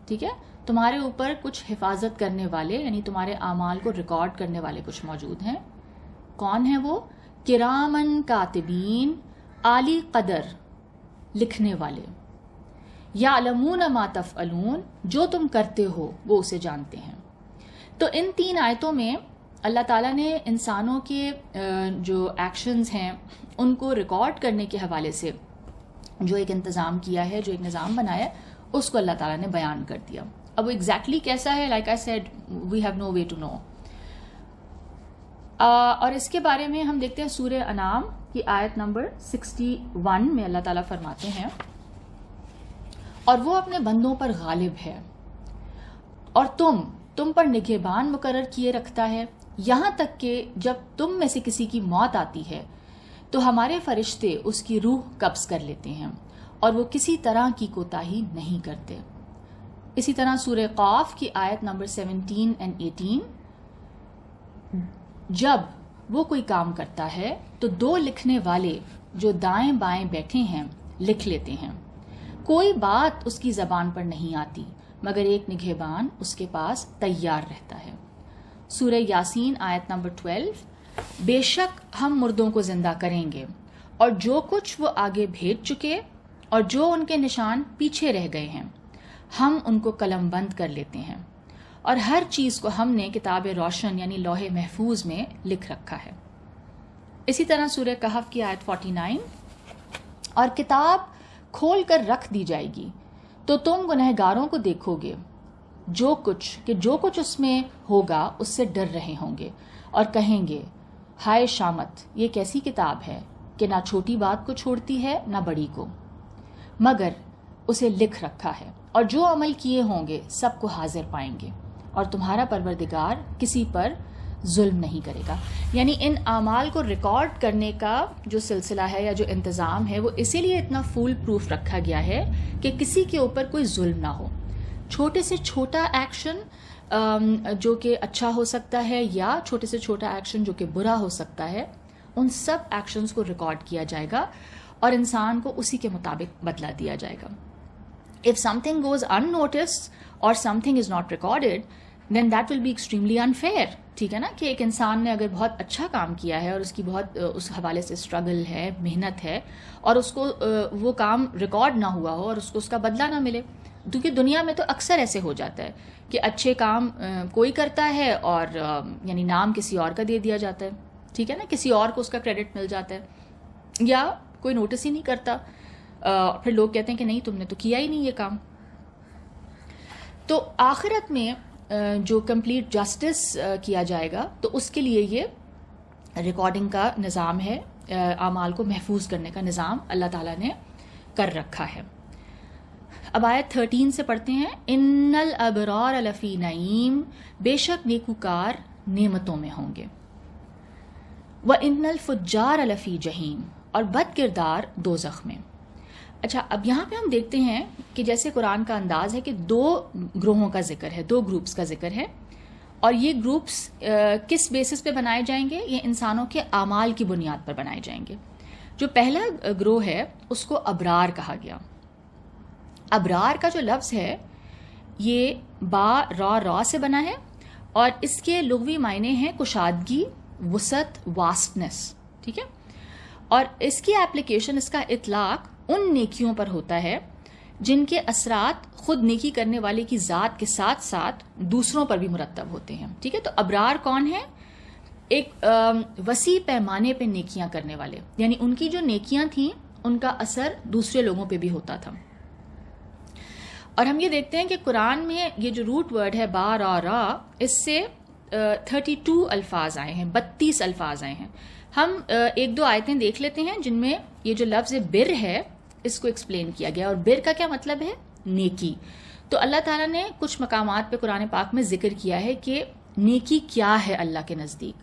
ٹھیک ہے, تمہارے اوپر کچھ حفاظت کرنے والے یعنی تمہارے اعمال کو ریکارڈ کرنے والے کچھ موجود ہیں. کون ہیں وہ؟ کرامن کاتبین, عالی قدر لکھنے والے. یعلمون ما تفعلون, جو تم کرتے ہو وہ اسے جانتے ہیں. تو ان 3 آیتوں میں اللہ تعالیٰ نے انسانوں کے جو ایکشنز ہیں ان کو ریکارڈ کرنے کے حوالے سے جو ایک انتظام کیا ہے, جو ایک نظام بنایا ہے, اس کو اللہ تعالیٰ نے بیان کر دیا. اب وہ ایگزیکٹلی کیسا ہے, like I said we have no way to know. اور اس کے بارے میں ہم دیکھتے ہیں سورہ انعام کی آیت نمبر 61 میں اللہ تعالیٰ فرماتے ہیں, اور وہ اپنے بندوں پر غالب ہے اور تم پر نگہبان مقرر کیے رکھتا ہے, یہاں تک کہ جب تم میں سے کسی کی موت آتی ہے تو ہمارے فرشتے اس کی روح قبض کر لیتے ہیں اور وہ کسی طرح کی کوتاہی نہیں کرتے. اسی طرح سورہ قاف کی آیت نمبر 17 and 18, جب وہ کوئی کام کرتا ہے تو 2 لکھنے والے جو دائیں بائیں بیٹھے ہیں لکھ لیتے ہیں. کوئی بات اس کی زبان پر نہیں آتی مگر ایک نگہبان اس کے پاس تیار رہتا ہے. سورہ یاسین آیت نمبر 12, بے شک ہم مردوں کو زندہ کریں گے اور جو کچھ وہ آگے بھیج چکے اور جو ان کے نشان پیچھے رہ گئے ہیں ہم ان کو قلم بند کر لیتے ہیں, اور ہر چیز کو ہم نے کتاب روشن یعنی لوح محفوظ میں لکھ رکھا ہے. اسی طرح سورہ کہف کی آیت 49, اور کتاب کھول کر رکھ دی جائے گی تو تم گنہگاروں کو دیکھو گے جو کچھ اس میں ہوگا اس سے ڈر رہے ہوں گے اور کہیں گے ہائے شامت, یہ کیسی کتاب ہے کہ نہ چھوٹی بات کو چھوڑتی ہے نہ بڑی کو, مگر اسے لکھ رکھا ہے اور جو عمل کیے ہوں گے سب کو حاضر پائیں گے, اور تمہارا پروردگار کسی پر ظلم نہیں کرے گا. یعنی ان اعمال کو ریکارڈ کرنے کا جو سلسلہ ہے یا جو انتظام ہے وہ اسی لیے اتنا فول پروف رکھا گیا ہے کہ کسی کے اوپر کوئی ظلم نہ ہو. چھوٹے سے چھوٹا ایکشن جو کہ اچھا ہو سکتا ہے یا چھوٹے سے چھوٹا ایکشن جو کہ برا ہو سکتا ہے, ان سب ایکشنز کو ریکارڈ کیا جائے گا اور انسان کو اسی کے مطابق بدلا دیا جائے گا. If something goes unnoticed or something is not recorded, then that will be extremely unfair. ٹھیک ہے نا, کہ ایک انسان نے اگر بہت اچھا کام کیا ہے اور اس کی بہت اس حوالے سے اسٹرگل ہے, محنت ہے, اور اس کو وہ کام ریکارڈ نہ ہوا ہو اور اس کو اس کا بدلہ نہ ملے. کیونکہ دنیا میں تو اکثر ایسے ہو جاتا ہے کہ اچھے کام کوئی کرتا ہے اور یعنی نام کسی اور کا دے دیا جاتا ہے. ٹھیک ہے نا, کسی اور کو اس کا کریڈٹ مل جاتا ہے یا کوئی نوٹس ہی نہیں کرتا, پھر لوگ کہتے ہیں کہ نہیں تم نے تو کیا ہی نہیں یہ کام. تو آخرت میں جو کمپلیٹ جسٹس کیا جائے گا تو اس کے لیے یہ ریکارڈنگ کا نظام ہے, اعمال کو محفوظ کرنے کا نظام اللہ تعالیٰ نے کر رکھا ہے. اب آیت 13 سے پڑھتے ہیں, ان الابرار لفی نعیم, بے شک نیکوکار نعمتوں میں ہوں گے, وان الفجار لفی جہیم, اور بد کردار دوزخ میں. اچھا, اب یہاں پہ ہم دیکھتے ہیں کہ جیسے قرآن کا انداز ہے کہ 2 گروہوں کا ذکر ہے, 2 گروپس کا ذکر ہے, اور یہ گروپس کس بیسس پہ بنائے جائیں گے؟ یہ انسانوں کے اعمال کی بنیاد پر بنائے جائیں گے. جو پہلا گروہ ہے اس کو ابرار کہا گیا. ابرار کا جو لفظ ہے یہ با را سے بنا ہے اور اس کے لغوی معنی ہیں کشادگی، وسعت، واسٹنس. ٹھیک ہے، اور اس کی ایپلیکیشن، اس کا اطلاق ان نیکیوں پر ہوتا ہے جن کے اثرات خود نیکی کرنے والے کی ذات کے ساتھ ساتھ دوسروں پر بھی مرتب ہوتے ہیں. ٹھیک ہے، تو ابرار کون ہیں؟ ایک وسیع پیمانے پہ نیکیاں کرنے والے، یعنی ان کی جو نیکیاں تھیں ان کا اثر دوسرے لوگوں پہ بھی ہوتا تھا. اور ہم یہ دیکھتے ہیں کہ قرآن میں یہ جو روٹ ورڈ ہے با را، اس سے 32 الفاظ آئے ہیں، 32 الفاظ آئے ہیں. ہم ایک دو آیتیں دیکھ لیتے ہیں جن میں یہ جو لفظ بر ہے اس کو ایکسپلین کیا گیا. اور بر کا کیا مطلب ہے؟ نیکی. تو اللہ تعالیٰ نے کچھ مقامات پہ قرآن پاک میں ذکر کیا ہے کہ نیکی کیا ہے اللہ کے نزدیک.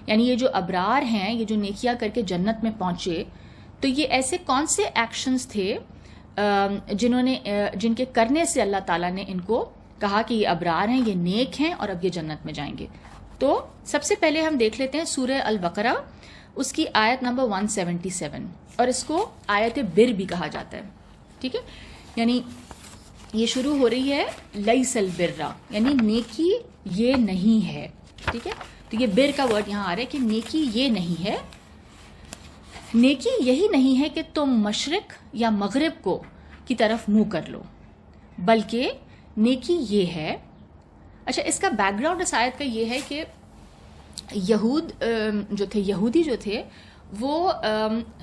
یعنی یہ جو ابرار ہیں، یہ جو نیکیاں کر کے جنت میں پہنچے، تو یہ ایسے کون سے ایکشنز تھے جن کے کرنے سے اللہ تعالیٰ نے ان کو کہا کہ یہ ابرار ہیں، یہ نیک ہیں اور اب یہ جنت میں جائیں گے. تو سب سے پہلے ہم دیکھ لیتے ہیں سورہ البقرہ، اس کی آیت نمبر 177، اور اس کو آیت بر بھی کہا جاتا ہے. ٹھیک ہے، یعنی یہ شروع ہو رہی ہے لیس البر، یعنی نیکی یہ نہیں ہے. ٹھیک ہے، تو یہ بر کا ورڈ یہاں آ رہا ہے کہ نیکی یہ نہیں ہے. نیکی یہی نہیں ہے کہ تم مشرق یا مغرب کو کی طرف منہ کر لو، بلکہ نیکی یہ ہے. اچھا، اس کا بیک گراؤنڈ اس آیت کا یہ ہے کہ یہودی جو تھے وہ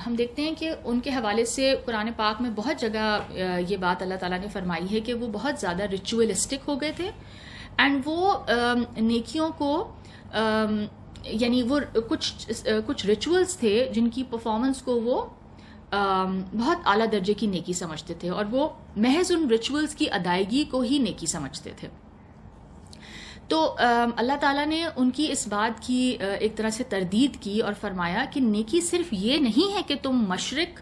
ہم دیکھتے ہیں کہ ان کے حوالے سے قرآن پاک میں بہت جگہ یہ بات اللہ تعالیٰ نے فرمائی ہے کہ وہ بہت زیادہ ریچولسٹک ہو گئے تھے، اینڈ وہ نیکیوں کو یعنی وہ کچھ ریچولز تھے جن کی پرفارمنس کو وہ بہت اعلیٰ درجے کی نیکی سمجھتے تھے، اور وہ محض ان ریچولز کی ادائیگی کو ہی نیکی سمجھتے تھے. تو اللہ تعالیٰ نے ان کی اس بات کی ایک طرح سے تردید کی اور فرمایا کہ نیکی صرف یہ نہیں ہے کہ تم مشرق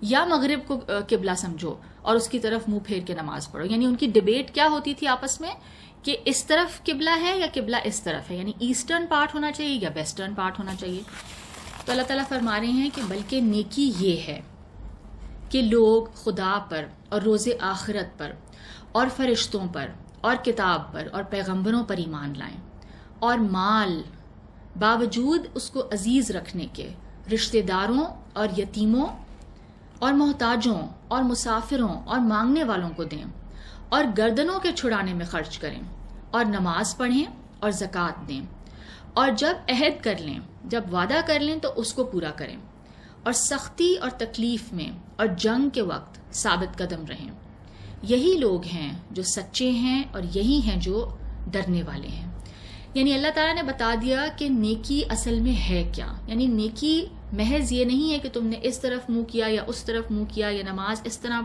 یا مغرب کو قبلہ سمجھو اور اس کی طرف منہ پھیر کے نماز پڑھو. یعنی ان کی ڈیبیٹ کیا ہوتی تھی آپس میں کہ اس طرف قبلہ ہے یا قبلہ اس طرف ہے، یعنی ایسٹرن پارٹ ہونا چاہیے یا ویسٹرن پارٹ ہونا چاہیے. تو اللہ تعالیٰ فرما رہے ہیں کہ بلکہ نیکی یہ ہے کہ لوگ خدا پر اور روز آخرت پر اور فرشتوں پر اور کتاب پر اور پیغمبروں پر ایمان لائیں، اور مال باوجود اس کو عزیز رکھنے کے رشتہ داروں اور یتیموں اور محتاجوں اور مسافروں اور مانگنے والوں کو دیں، اور گردنوں کے چھڑانے میں خرچ کریں، اور نماز پڑھیں اور زکوٰۃ دیں، اور جب عہد کر لیں، جب وعدہ کر لیں تو اس کو پورا کریں، اور سختی اور تکلیف میں اور جنگ کے وقت ثابت قدم رہیں. یہی لوگ ہیں جو سچے ہیں اور یہی ہیں جو ڈرنے والے ہیں. یعنی اللہ تعالیٰ نے بتا دیا کہ نیکی اصل میں ہے کیا. یعنی نیکی محض یہ نہیں ہے کہ تم نے اس طرف منہ کیا یا اس طرف منہ کیا، یا نماز اس طرح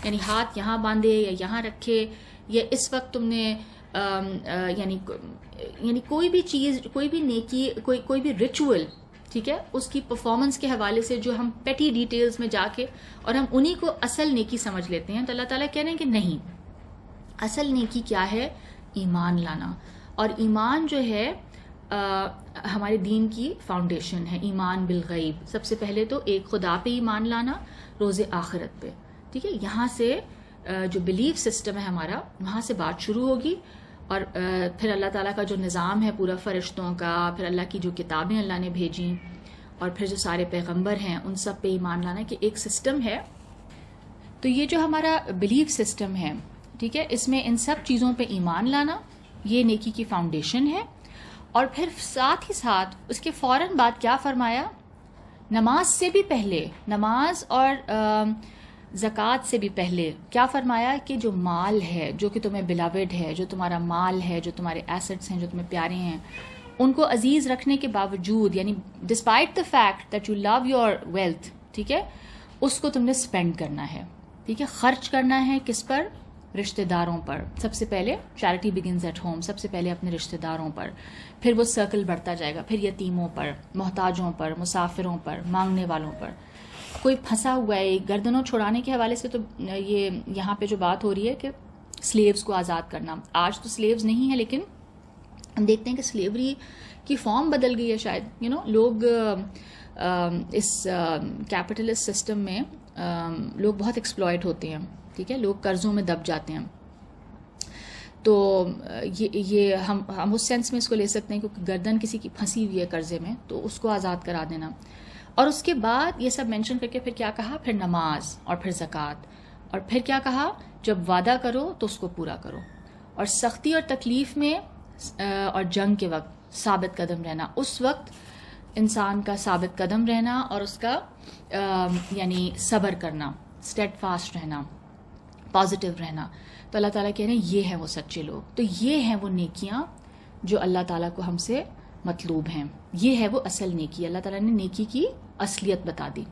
یعنی ہاتھ یہاں باندھے یا یہاں رکھے، یا اس وقت تم نے یعنی کوئی بھی چیز، کوئی بھی نیکی، کوئی بھی ریچول، ٹھیک ہے، اس کی پرفارمنس کے حوالے سے جو ہم پیٹی ڈیٹیلز میں جا کے اور ہم انہی کو اصل نیکی سمجھ لیتے ہیں. تو اللہ تعالیٰ کہہ رہے ہیں کہ نہیں، اصل نیکی کیا ہے؟ ایمان لانا. اور ایمان جو ہے ہمارے دین کی فاؤنڈیشن ہے. ایمان بالغیب، سب سے پہلے تو ایک خدا پہ ایمان لانا، روز آخرت پہ. ٹھیک ہے، یہاں سے جو بلیف سسٹم ہے ہمارا، وہاں سے بات شروع ہوگی. اور پھر اللہ تعالیٰ کا جو نظام ہے پورا فرشتوں کا، پھر اللہ کی جو کتابیں اللہ نے بھیجیں، اور پھر جو سارے پیغمبر ہیں ان سب پہ ایمان لانا کہ ایک سسٹم ہے. تو یہ جو ہمارا بلیف سسٹم ہے، ٹھیک ہے، اس میں ان سب چیزوں پہ ایمان لانا یہ نیکی کی فاؤنڈیشن ہے. اور پھر ساتھ ہی ساتھ اس کے فوراً بعد کیا فرمایا؟ نماز سے بھی پہلے، نماز اور زکوٰۃ سے بھی پہلے کیا فرمایا کہ جو مال ہے، جو کہ تمہیں بلاوڈ ہے، جو تمہارا مال ہے، جو تمہارے ایسٹس ہیں، جو تمہیں پیارے ہیں، ان کو عزیز رکھنے کے باوجود، یعنی despite the fact that you love your wealth, ٹھیک ہے، اس کو تم نے اسپینڈ کرنا ہے. ٹھیک ہے، خرچ کرنا ہے کس پر؟ رشتہ داروں پر. سب سے پہلے چیریٹی بگنز ایٹ ہوم، سب سے پہلے اپنے رشتہ داروں پر، پھر وہ سرکل بڑھتا جائے گا، پھر یتیموں پر، محتاجوں پر، مسافروں پر، مانگنے والوں پر. کوئی پھنسا ہوا ہے، گردنوں چھڑانے کے حوالے سے تو یہ یہاں پہ جو بات ہو رہی ہے کہ سلیوز کو آزاد کرنا. آج تو سلیوز نہیں ہے، لیکن ہم دیکھتے ہیں کہ سلیوری کی فارم بدل گئی ہے شاید. لوگ اس کیپٹلسٹ سسٹم میں لوگ بہت ایکسپلائٹ ہوتے ہیں، ٹھیک ہے، لوگ قرضوں میں دب جاتے ہیں. تو یہ ہم اس سینس میں اس کو لے سکتے ہیں کہ گردن کسی کی پھنسی ہوئی ہے قرضے میں تو اس کو آزاد کرا دینا. اور اس کے بعد یہ سب مینشن کر کے پھر کیا کہا، پھر نماز اور پھر زکوٰۃ، اور پھر کیا کہا، جب وعدہ کرو تو اس کو پورا کرو، اور سختی اور تکلیف میں اور جنگ کے وقت ثابت قدم رہنا. اس وقت انسان کا ثابت قدم رہنا اور اس کا یعنی صبر کرنا، اسٹیڈ فاسٹ رہنا، پازیٹیو رہنا. تو اللہ تعالیٰ کہہ رہے ہیں یہ ہیں وہ سچے لوگ. تو یہ ہیں وہ نیکیاں جو اللہ تعالیٰ کو ہم سے مطلوب ہیں. یہ ہے وہ اصل نیکی. اللہ تعالیٰ نے نیکی کی اصلیت بتا دی.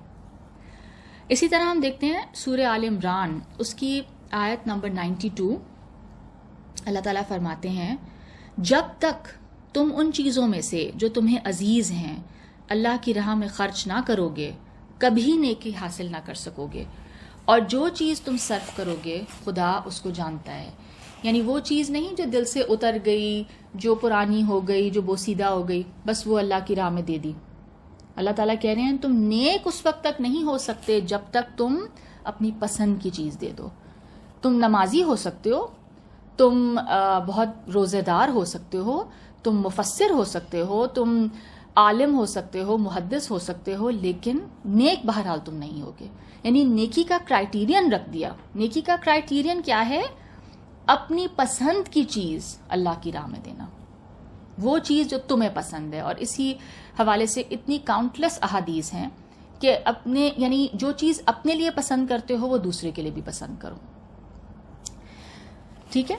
اسی طرح ہم دیکھتے ہیں سورہ آل عمران، اس کی آیت نمبر 92. اللہ تعالیٰ فرماتے ہیں جب تک تم ان چیزوں میں سے جو تمہیں عزیز ہیں اللہ کی راہ میں خرچ نہ کرو گے کبھی نیکی حاصل نہ کر سکو گے، اور جو چیز تم صرف کرو گے خدا اس کو جانتا ہے. یعنی وہ چیز نہیں جو دل سے اتر گئی، جو پرانی ہو گئی، جو بوسیدہ ہو گئی، بس وہ اللہ کی راہ میں دے دی. اللہ تعالیٰ کہہ رہے ہیں تم نیک اس وقت تک نہیں ہو سکتے جب تک تم اپنی پسند کی چیز دے دو. تم نمازی ہو سکتے ہو، تم بہت روزے دار ہو سکتے ہو، تم مفسر ہو سکتے ہو، تم عالم ہو سکتے ہو، محدث ہو سکتے ہو، لیکن نیک بہرحال تم نہیں ہوگے. یعنی نیکی کا کرائیٹیرین رکھ دیا. نیکی کا کرائیٹیرین کیا ہے؟ اپنی پسند کی چیز اللہ کی راہ میں دینا، وہ چیز جو تمہیں پسند ہے. اور اسی حوالے سے اتنی کاؤنٹلیس احادیث ہیں کہ اپنے یعنی جو چیز اپنے لیے پسند کرتے ہو وہ دوسرے کے لیے بھی پسند کرو. ٹھیک ہے.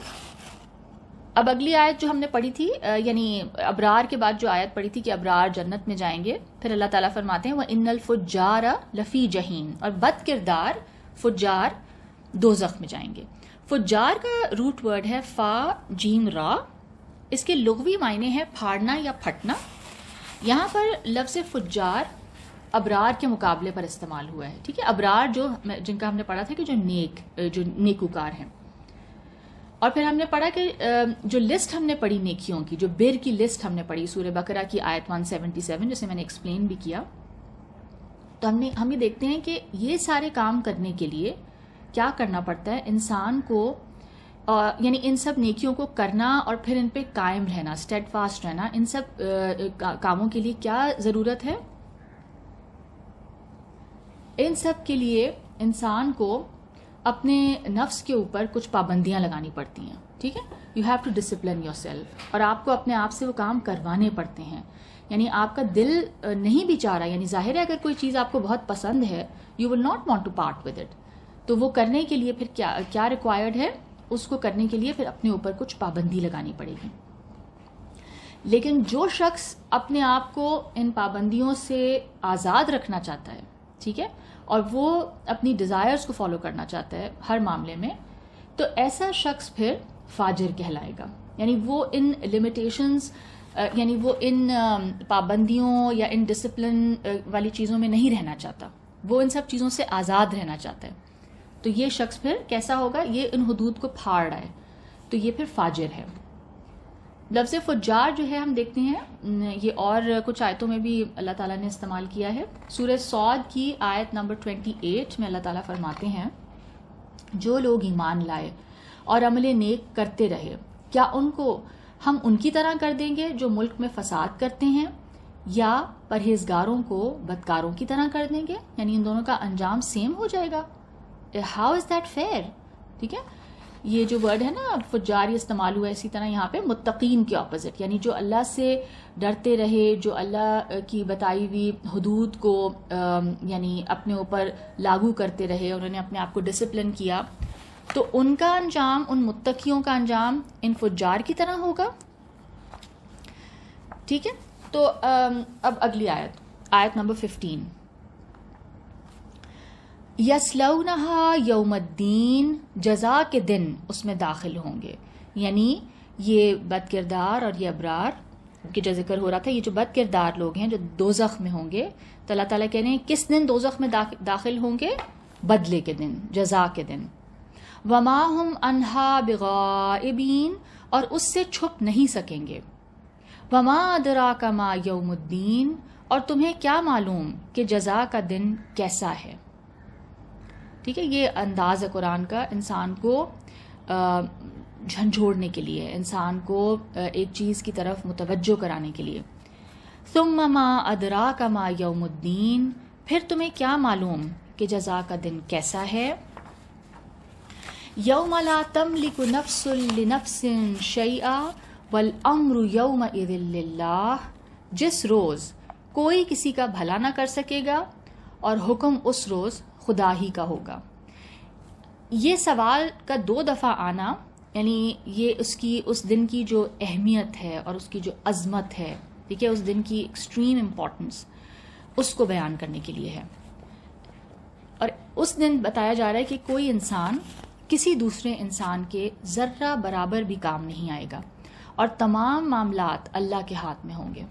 اب اگلی آیت جو ہم نے پڑھی تھی، یعنی ابرار کے بعد جو آیت پڑھی تھی کہ ابرار جنت میں جائیں گے، پھر اللہ تعالیٰ فرماتے ہیں وَإِنَّ الْفُجَّارَ لَفِي جَحِيمٍ، اور بد کردار فجار دوزخ میں جائیں گے. فجار کا روٹ ورڈ ہے فا جیم را. اس کے لغوی معنی ہے پھاڑنا یا پھٹنا. یہاں پر لفظ فجار ابرار کے مقابلے پر استعمال ہوا ہے. ٹھیک ہے. ابرار جو جن کا ہم نے پڑھا تھا کہ جو نیکوکار ہیں. اور پھر ہم نے پڑھا کہ جو لسٹ ہم نے پڑھی نیکیوں کی، جو بر کی لسٹ ہم نے پڑھی سورہ بقرہ کی آیت 177، جسے میں نے ایکسپلین بھی کیا. تو ہم یہ دیکھتے ہیں کہ یہ سارے کام کرنے کے لیے کیا کرنا پڑتا ہے انسان کو، یعنی ان سب نیکیوں کو کرنا اور پھر ان پہ قائم رہنا، اسٹیڈ فاسٹ رہنا. ان سب کاموں کے لیے کیا ضرورت ہے؟ ان سب کے لیے انسان کو اپنے نفس کے اوپر کچھ پابندیاں لگانی پڑتی ہیں. ٹھیک ہے. You have to discipline yourself, اور آپ کو اپنے آپ سے وہ کام کروانے پڑتے ہیں. یعنی آپ کا دل نہیں بھی چاہ رہا، یعنی ظاہر ہے اگر کوئی چیز آپ کو بہت پسند ہے you will not want to part with it. تو وہ کرنے کے لیے پھر کیا ریکوائرڈ ہے؟ اس کو کرنے کے لیے پھر اپنے اوپر کچھ پابندی لگانی پڑے گی. لیکن جو شخص اپنے آپ کو ان پابندیوں سے آزاد رکھنا چاہتا ہے، ٹھیک ہے، اور وہ اپنی ڈیزائرز کو فالو کرنا چاہتا ہے ہر معاملے میں، تو ایسا شخص پھر فاجر کہلائے گا. یعنی وہ ان لمیٹیشنز، یعنی وہ ان پابندیوں یا ان ڈسپلن والی چیزوں میں نہیں رہنا چاہتا، وہ ان سب چیزوں سے آزاد رہنا چاہتا ہے. تو یہ شخص پھر کیسا ہوگا؟ یہ ان حدود کو پھاڑ رہا ہے، تو یہ پھر فاجر ہے. لفظ فجار جو ہے ہم دیکھتے ہیں یہ اور کچھ آیتوں میں بھی اللہ تعالیٰ نے استعمال کیا ہے. سورہ صاد کی آیت نمبر 28 میں اللہ تعالیٰ فرماتے ہیں جو لوگ ایمان لائے اور عمل نیک کرتے رہے کیا ان کو ہم ان کی طرح کر دیں گے جو ملک میں فساد کرتے ہیں، یا پرہیزگاروں کو بدکاروں کی طرح کر دیں گے؟ یعنی ان دونوں کا انجام سیم ہو جائے گا. How is that fair? ٹھیک ہے. یہ جو ورڈ ہے نا فجار، یہ استعمال ہوا ہے. اسی طرح یہاں پہ متقین کے اپوزٹ، یعنی جو اللہ سے ڈرتے رہے، جو اللہ کی بتائی ہوئی حدود کو یعنی اپنے اوپر لاگو کرتے رہے، انہوں نے اپنے آپ کو ڈسپلن کیا، تو ان کا انجام، ان متقیوں کا انجام ان فجار کی طرح ہوگا. ٹھیک ہے. تو اب اگلی آیت نمبر 15، یسلونہا یوم الدین، جزا کے دن اس میں داخل ہوں گے. یعنی یہ بد کردار اور یہ ابرار کہ جو ذکر ہو رہا تھا، یہ جو بد کردار لوگ ہیں جو دوزخ میں ہوں گے، تو اللہ تعالیٰ کہہ رہے ہیں کس دن دوزخ میں داخل ہوں گے؟ بدلے کے دن، جزا کے دن. وما ہم عنہا بغائبین، اور اس سے چھپ نہیں سکیں گے. وما ادراک ما یوم الدین، اور تمہیں کیا معلوم کہ جزا کا دن کیسا ہے. ٹھیک ہے، یہ انداز ہے قرآن کا انسان کو جھنجھوڑنے کے لیے، انسان کو ایک چیز کی طرف متوجہ کرانے کے لیے. ثم ما ادراک ما یوم الدین، پھر تمہیں کیا معلوم کہ جزا کا دن کیسا ہے. یوم لا تملک نفس لنفس شیئا والامر یومئذ للہ، جس روز کوئی کسی کا بھلا نہ کر سکے گا اور حکم اس روز خدا ہی کا ہوگا. یہ سوال کا 2 دفعہ آنا، یعنی یہ اس دن کی جو اہمیت ہے اور اس کی جو عظمت ہے، ٹھیک ہے، اس دن کی ایکسٹریم امپورٹنس، اس کو بیان کرنے کے لیے ہے. اور اس دن بتایا جا رہا ہے کہ کوئی انسان کسی دوسرے انسان کے ذرہ برابر بھی کام نہیں آئے گا اور تمام معاملات اللہ کے ہاتھ میں ہوں گے.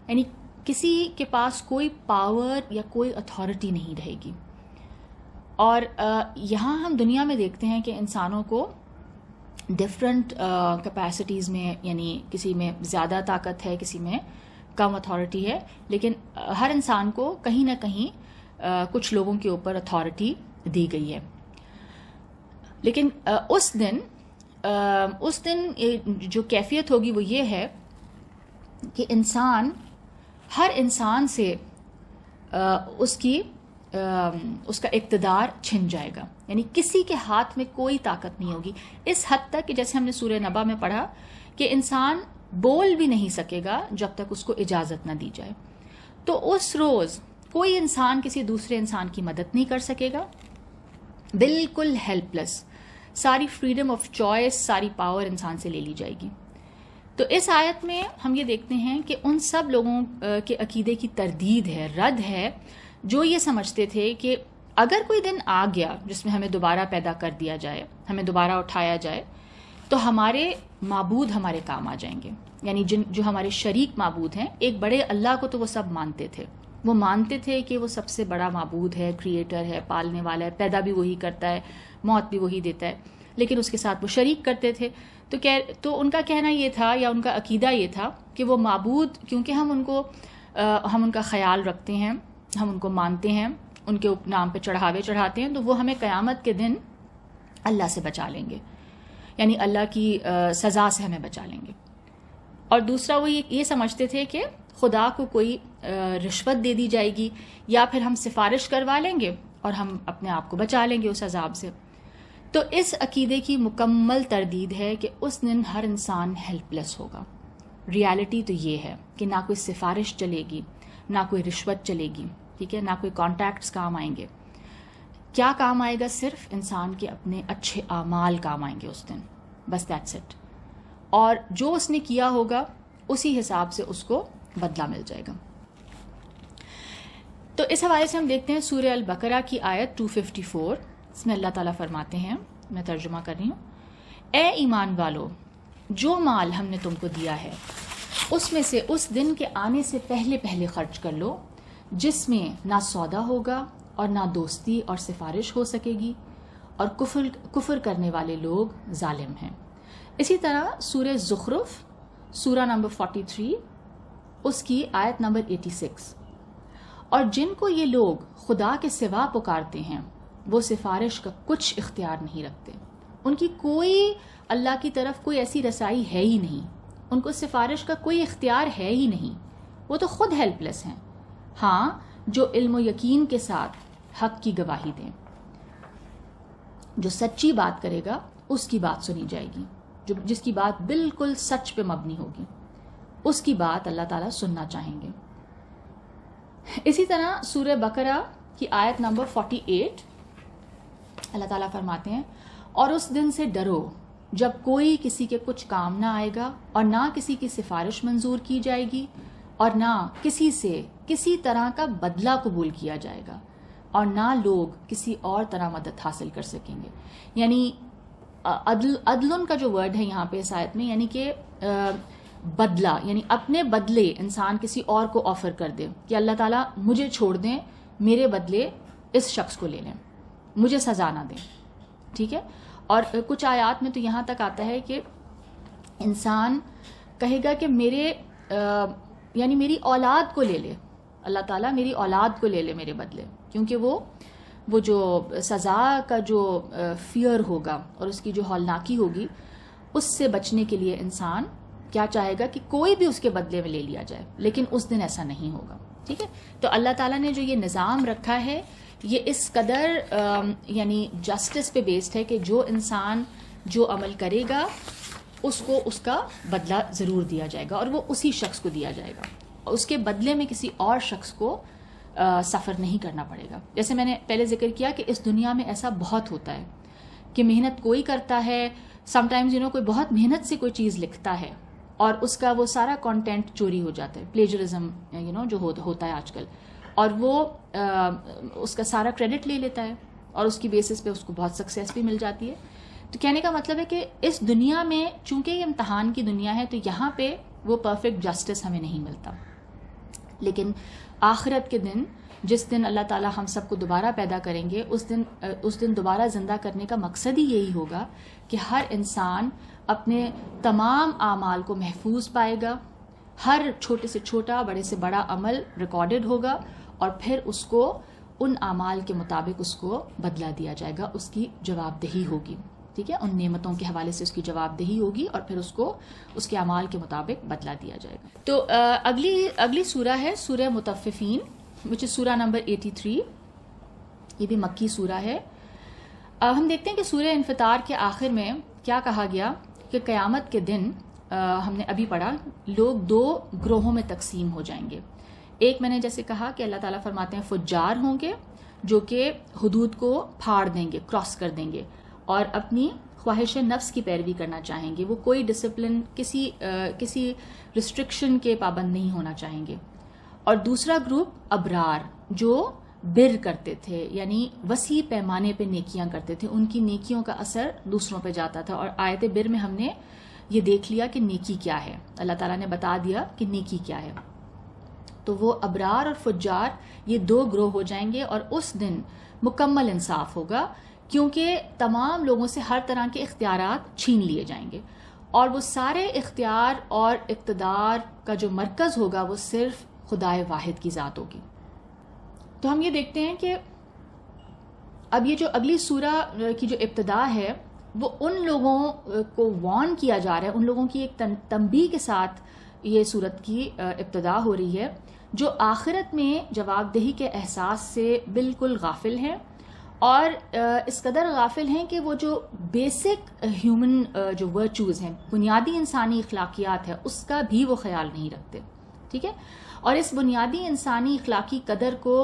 یعنی کسی کے پاس کوئی پاور یا کوئی اتھارٹی نہیں رہے گی. اور یہاں ہم دنیا میں دیکھتے ہیں کہ انسانوں کو ڈفرینٹ کیپیسٹیز میں، یعنی کسی میں زیادہ طاقت ہے، کسی میں کم اتھارٹی ہے، لیکن ہر انسان کو کہیں نہ کہیں کچھ لوگوں کے اوپر اتھارٹی دی گئی ہے. لیکن اس دن جو کیفیت ہوگی وہ یہ ہے کہ ہر انسان سے اس کا اقتدار چھن جائے گا. یعنی کسی کے ہاتھ میں کوئی طاقت نہیں ہوگی، اس حد تک کہ جیسے ہم نے سورہ نبا میں پڑھا کہ انسان بول بھی نہیں سکے گا جب تک اس کو اجازت نہ دی جائے. تو اس روز کوئی انسان کسی دوسرے انسان کی مدد نہیں کر سکے گا، بالکل ہیلپ لیس. ساری فریڈم آف چوائس، ساری پاور انسان سے لے لی جائے گی. تو اس آیت میں ہم یہ دیکھتے ہیں کہ ان سب لوگوں کے عقیدے کی تردید ہے، رد ہے، جو یہ سمجھتے تھے کہ اگر کوئی دن آ گیا جس میں ہمیں دوبارہ پیدا کر دیا جائے، ہمیں دوبارہ اٹھایا جائے، تو ہمارے معبود ہمارے کام آ جائیں گے. یعنی جو ہمارے شریک معبود ہیں، ایک بڑے اللہ کو تو وہ سب مانتے تھے، وہ مانتے تھے کہ وہ سب سے بڑا معبود ہے، کریٹر ہے، پالنے والا ہے، پیدا بھی وہی کرتا ہے، موت بھی وہی دیتا ہے، لیکن اس کے ساتھ وہ شریک کرتے تھے. تو ان کا کہنا یہ تھا، یا ان کا عقیدہ یہ تھا کہ وہ معبود، کیونکہ ہم ان کا خیال رکھتے ہیں، ہم ان کو مانتے ہیں، ان کے نام پہ چڑھاوے چڑھاتے ہیں، تو وہ ہمیں قیامت کے دن اللہ سے بچا لیں گے، یعنی اللہ کی سزا سے ہمیں بچا لیں گے. اور دوسرا وہ یہ سمجھتے تھے کہ خدا کو کوئی رشوت دے دی جائے گی، یا پھر ہم سفارش کروا لیں گے اور ہم اپنے آپ کو بچا لیں گے اس عذاب سے. تو اس عقیدے کی مکمل تردید ہے کہ اس دن ہر انسان ہیلپ لیس ہوگا. ریالٹی تو یہ ہے کہ نہ کوئی سفارش چلے گی، نہ کوئی رشوت چلے گی، ٹھیک ہے، نہ کوئی کانٹیکٹس کام آئیں گے. کیا کام آئے گا؟ صرف انسان کے اپنے اچھے اعمال کام آئیں گے اس دن، بس دیٹس اٹ. اور جو اس نے کیا ہوگا اسی حساب سے اس کو بدلہ مل جائے گا. تو اس حوالے سے ہم دیکھتے ہیں سورہ البقرہ کی آیت 254. اس میں اللہ تعالیٰ فرماتے ہیں، میں ترجمہ کر رہی ہوں، اے ایمان والو، جو مال ہم نے تم کو دیا ہے اس میں سے اس دن کے آنے سے پہلے خرچ کر لو جس میں نہ سودا ہوگا اور نہ دوستی اور سفارش ہو سکے گی، اور کفر کرنے والے لوگ ظالم ہیں. اسی طرح سورہ زخرف سورہ نمبر 43 اس کی آیت نمبر 86، اور جن کو یہ لوگ خدا کے سوا پکارتے ہیں وہ سفارش کا کچھ اختیار نہیں رکھتے. ان کی کوئی اللہ کی طرف کوئی ایسی رسائی ہے ہی نہیں، ان کو سفارش کا کوئی اختیار ہے ہی نہیں، وہ تو خود ہیلپ لیس ہیں. ہاں، جو علم و یقین کے ساتھ حق کی گواہی دیں، جو سچی بات کرے گا اس کی بات سنی جائے گی، جس کی بات بالکل سچ پہ مبنی ہوگی اس کی بات اللہ تعالیٰ سننا چاہیں گے. اسی طرح سورہ بقرہ کی آیت نمبر 48 اللہ تعالیٰ فرماتے ہیں، اور اس دن سے ڈرو جب کوئی کسی کے کچھ کام نہ آئے گا، اور نہ کسی کی سفارش منظور کی جائے گی، اور نہ کسی سے کسی طرح کا بدلہ قبول کیا جائے گا، اور نہ لوگ کسی اور طرح مدد حاصل کر سکیں گے. یعنی عدلن کا جو ورڈ ہے یہاں پہ اس آیت میں، یعنی کہ بدلہ، یعنی اپنے بدلے انسان کسی اور کو آفر کر دے کہ اللہ تعالیٰ مجھے چھوڑ دیں، میرے بدلے اس شخص کو لے لیں، مجھے سزا نہ دیں. ٹھیک ہے. اور کچھ آیات میں تو یہاں تک آتا ہے کہ انسان کہے گا کہ یعنی میری اولاد کو لے لے، اللہ تعالیٰ میری اولاد کو لے لے میرے بدلے، کیونکہ وہ جو سزا کا جو فیئر ہوگا اور اس کی جو ہولناکی ہوگی، اس سے بچنے کے لیے انسان کیا چاہے گا کہ کوئی بھی اس کے بدلے میں لے لیا جائے، لیکن اس دن ایسا نہیں ہوگا. ٹھیک ہے، تو اللہ تعالیٰ نے جو یہ نظام رکھا ہے یہ اس قدر یعنی جسٹس پہ بیسڈ ہے کہ جو انسان جو عمل کرے گا اس کو اس کا بدلہ ضرور دیا جائے گا، اور وہ اسی شخص کو دیا جائے گا، اور اس کے بدلے میں کسی اور شخص کو سفر نہیں کرنا پڑے گا. جیسے میں نے پہلے ذکر کیا کہ اس دنیا میں ایسا بہت ہوتا ہے کہ محنت کوئی کرتا ہے، سم ٹائمز کوئی بہت محنت سے کوئی چیز لکھتا ہے اور اس کا وہ سارا کانٹینٹ چوری ہو جاتا ہے، پلیجرزم جو ہوتا ہے آج کل، اور وہ اس کا سارا کریڈٹ لے لیتا ہے اور اس کی بیسس پہ اس کو بہت سکسیس بھی مل جاتی ہے. تو کہنے کا مطلب ہے کہ اس دنیا میں چونکہ یہ امتحان کی دنیا ہے تو یہاں پہ وہ پرفیکٹ جسٹس ہمیں نہیں ملتا، لیکن آخرت کے دن جس دن اللہ تعالیٰ ہم سب کو دوبارہ پیدا کریں گے، اس دن دوبارہ زندہ کرنے کا مقصد ہی یہی ہوگا کہ ہر انسان اپنے تمام اعمال کو محفوظ پائے گا، ہر چھوٹے سے چھوٹا بڑے سے بڑا عمل ریکارڈڈ ہوگا، اور پھر اس کو ان اعمال کے مطابق اس کو بدلہ دیا جائے گا، اس کی جواب دہی ہوگی. ٹھیک ہے، ان نعمتوں کے حوالے سے اس کی جواب دہی ہوگی اور پھر اس کو اس کے اعمال کے مطابق بدلہ دیا جائے گا. تو اگلی سورہ ہے سورہ مطففین، which is سورہ نمبر 83. یہ بھی مکی سورہ ہے. ہم دیکھتے ہیں کہ سورہ انفطار کے آخر میں کیا کہا گیا کہ قیامت کے دن ہم نے ابھی پڑھا لوگ دو گروہوں میں تقسیم ہو جائیں گے. ایک میں نے جیسے کہا کہ اللہ تعالیٰ فرماتے ہیں فجار ہوں گے جو کہ حدود کو پھاڑ دیں گے، کراس کر دیں گے اور اپنی خواہش نفس کی پیروی کرنا چاہیں گے. وہ کوئی ڈسپلن کسی ریسٹرکشن کے پابند نہیں ہونا چاہیں گے. اور دوسرا گروپ ابرار جو بر کرتے تھے، یعنی وسیع پیمانے پہ نیکیاں کرتے تھے، ان کی نیکیوں کا اثر دوسروں پہ جاتا تھا. اور آیت بر میں ہم نے یہ دیکھ لیا کہ نیکی کیا ہے، اللہ تعالیٰ نے بتا دیا کہ نیکی کیا ہے. تو وہ ابرار اور فجار یہ دو گروہ ہو جائیں گے، اور اس دن مکمل انصاف ہوگا کیونکہ تمام لوگوں سے ہر طرح کے اختیارات چھین لیے جائیں گے، اور وہ سارے اختیار اور اقتدار کا جو مرکز ہوگا وہ صرف خدائے واحد کی ذات ہوگی. تو ہم یہ دیکھتے ہیں کہ اب یہ جو اگلی سورہ کی جو ابتدا ہے وہ ان لوگوں کو وارن کیا جا رہا ہے، ان لوگوں کی ایک تنبیہ کے ساتھ یہ سورت کی ابتدا ہو رہی ہے جو آخرت میں جواب دہی کے احساس سے بالکل غافل ہیں، اور اس قدر غافل ہیں کہ وہ جو بیسک ہیومن جو ورچوز ہیں، بنیادی انسانی اخلاقیات ہے، اس کا بھی وہ خیال نہیں رکھتے. ٹھیک ہے، اور اس بنیادی انسانی اخلاقی قدر کو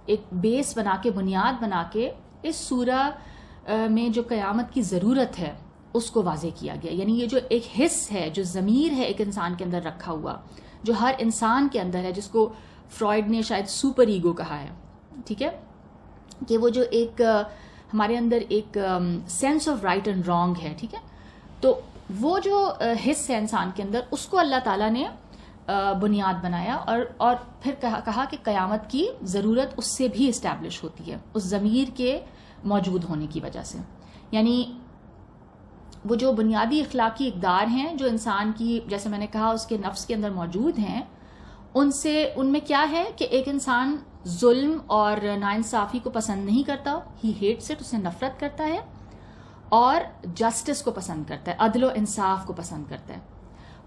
ایک بیس بنا کے، بنیاد بنا کے اس سورہ میں جو قیامت کی ضرورت ہے اس کو واضح کیا گیا. یعنی یہ جو ایک حس ہے، جو ضمیر ہے ایک انسان کے اندر رکھا ہوا، جو ہر انسان کے اندر ہے، جس کو فرائڈ نے شاید سپر ایگو کہا ہے. ٹھیک ہے، کہ وہ جو ایک ہمارے اندر ایک sense of right and wrong ہے. ٹھیک ہے، تو وہ جو حص ہے انسان کے اندر، اس کو اللہ تعالیٰ نے بنیاد بنایا، اور پھر کہا کہ قیامت کی ضرورت اس سے بھی اسٹیبلش ہوتی ہے، اس ضمیر کے موجود ہونے کی وجہ سے. یعنی وہ جو بنیادی اخلاقی اقدار ہیں جو انسان کی، جیسے میں نے کہا، اس کے نفس کے اندر موجود ہیں، ان میں کیا ہے کہ ایک انسان ظلم اور ناانصافی کو پسند نہیں کرتا، ہی ہیٹس اٹ، اسے نفرت کرتا ہے، اور جسٹس کو پسند کرتا ہے، عدل و انصاف کو پسند کرتا ہے.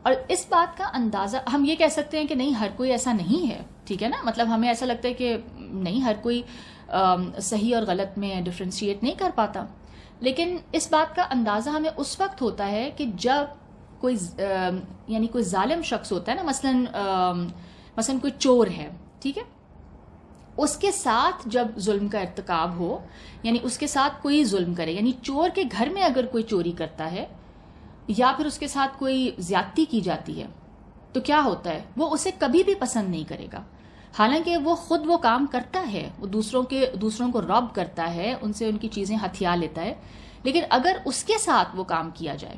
اور اس بات کا اندازہ ہم یہ کہہ سکتے ہیں کہ نہیں، ہر کوئی ایسا نہیں ہے. ٹھیک ہے نا، مطلب ہمیں ایسا لگتا ہے کہ نہیں، ہر کوئی صحیح اور غلط میں ڈفرینشیٹ نہیں کر پاتا. لیکن اس بات کا اندازہ ہمیں اس وقت ہوتا ہے کہ جب کوئی ظالم شخص ہوتا ہے نا، مثلاً کوئی چور ہے. ٹھیک ہے، اس کے ساتھ جب ظلم کا ارتکاب ہو، یعنی اس کے ساتھ کوئی ظلم کرے، یعنی چور کے گھر میں اگر کوئی چوری کرتا ہے یا پھر اس کے ساتھ کوئی زیادتی کی جاتی ہے، تو کیا ہوتا ہے، وہ اسے کبھی بھی پسند نہیں کرے گا. حالانکہ وہ خود وہ کام کرتا ہے، وہ دوسروں کو راب کرتا ہے، ان سے ان کی چیزیں ہتھیا لیتا ہے، لیکن اگر اس کے ساتھ وہ کام کیا جائے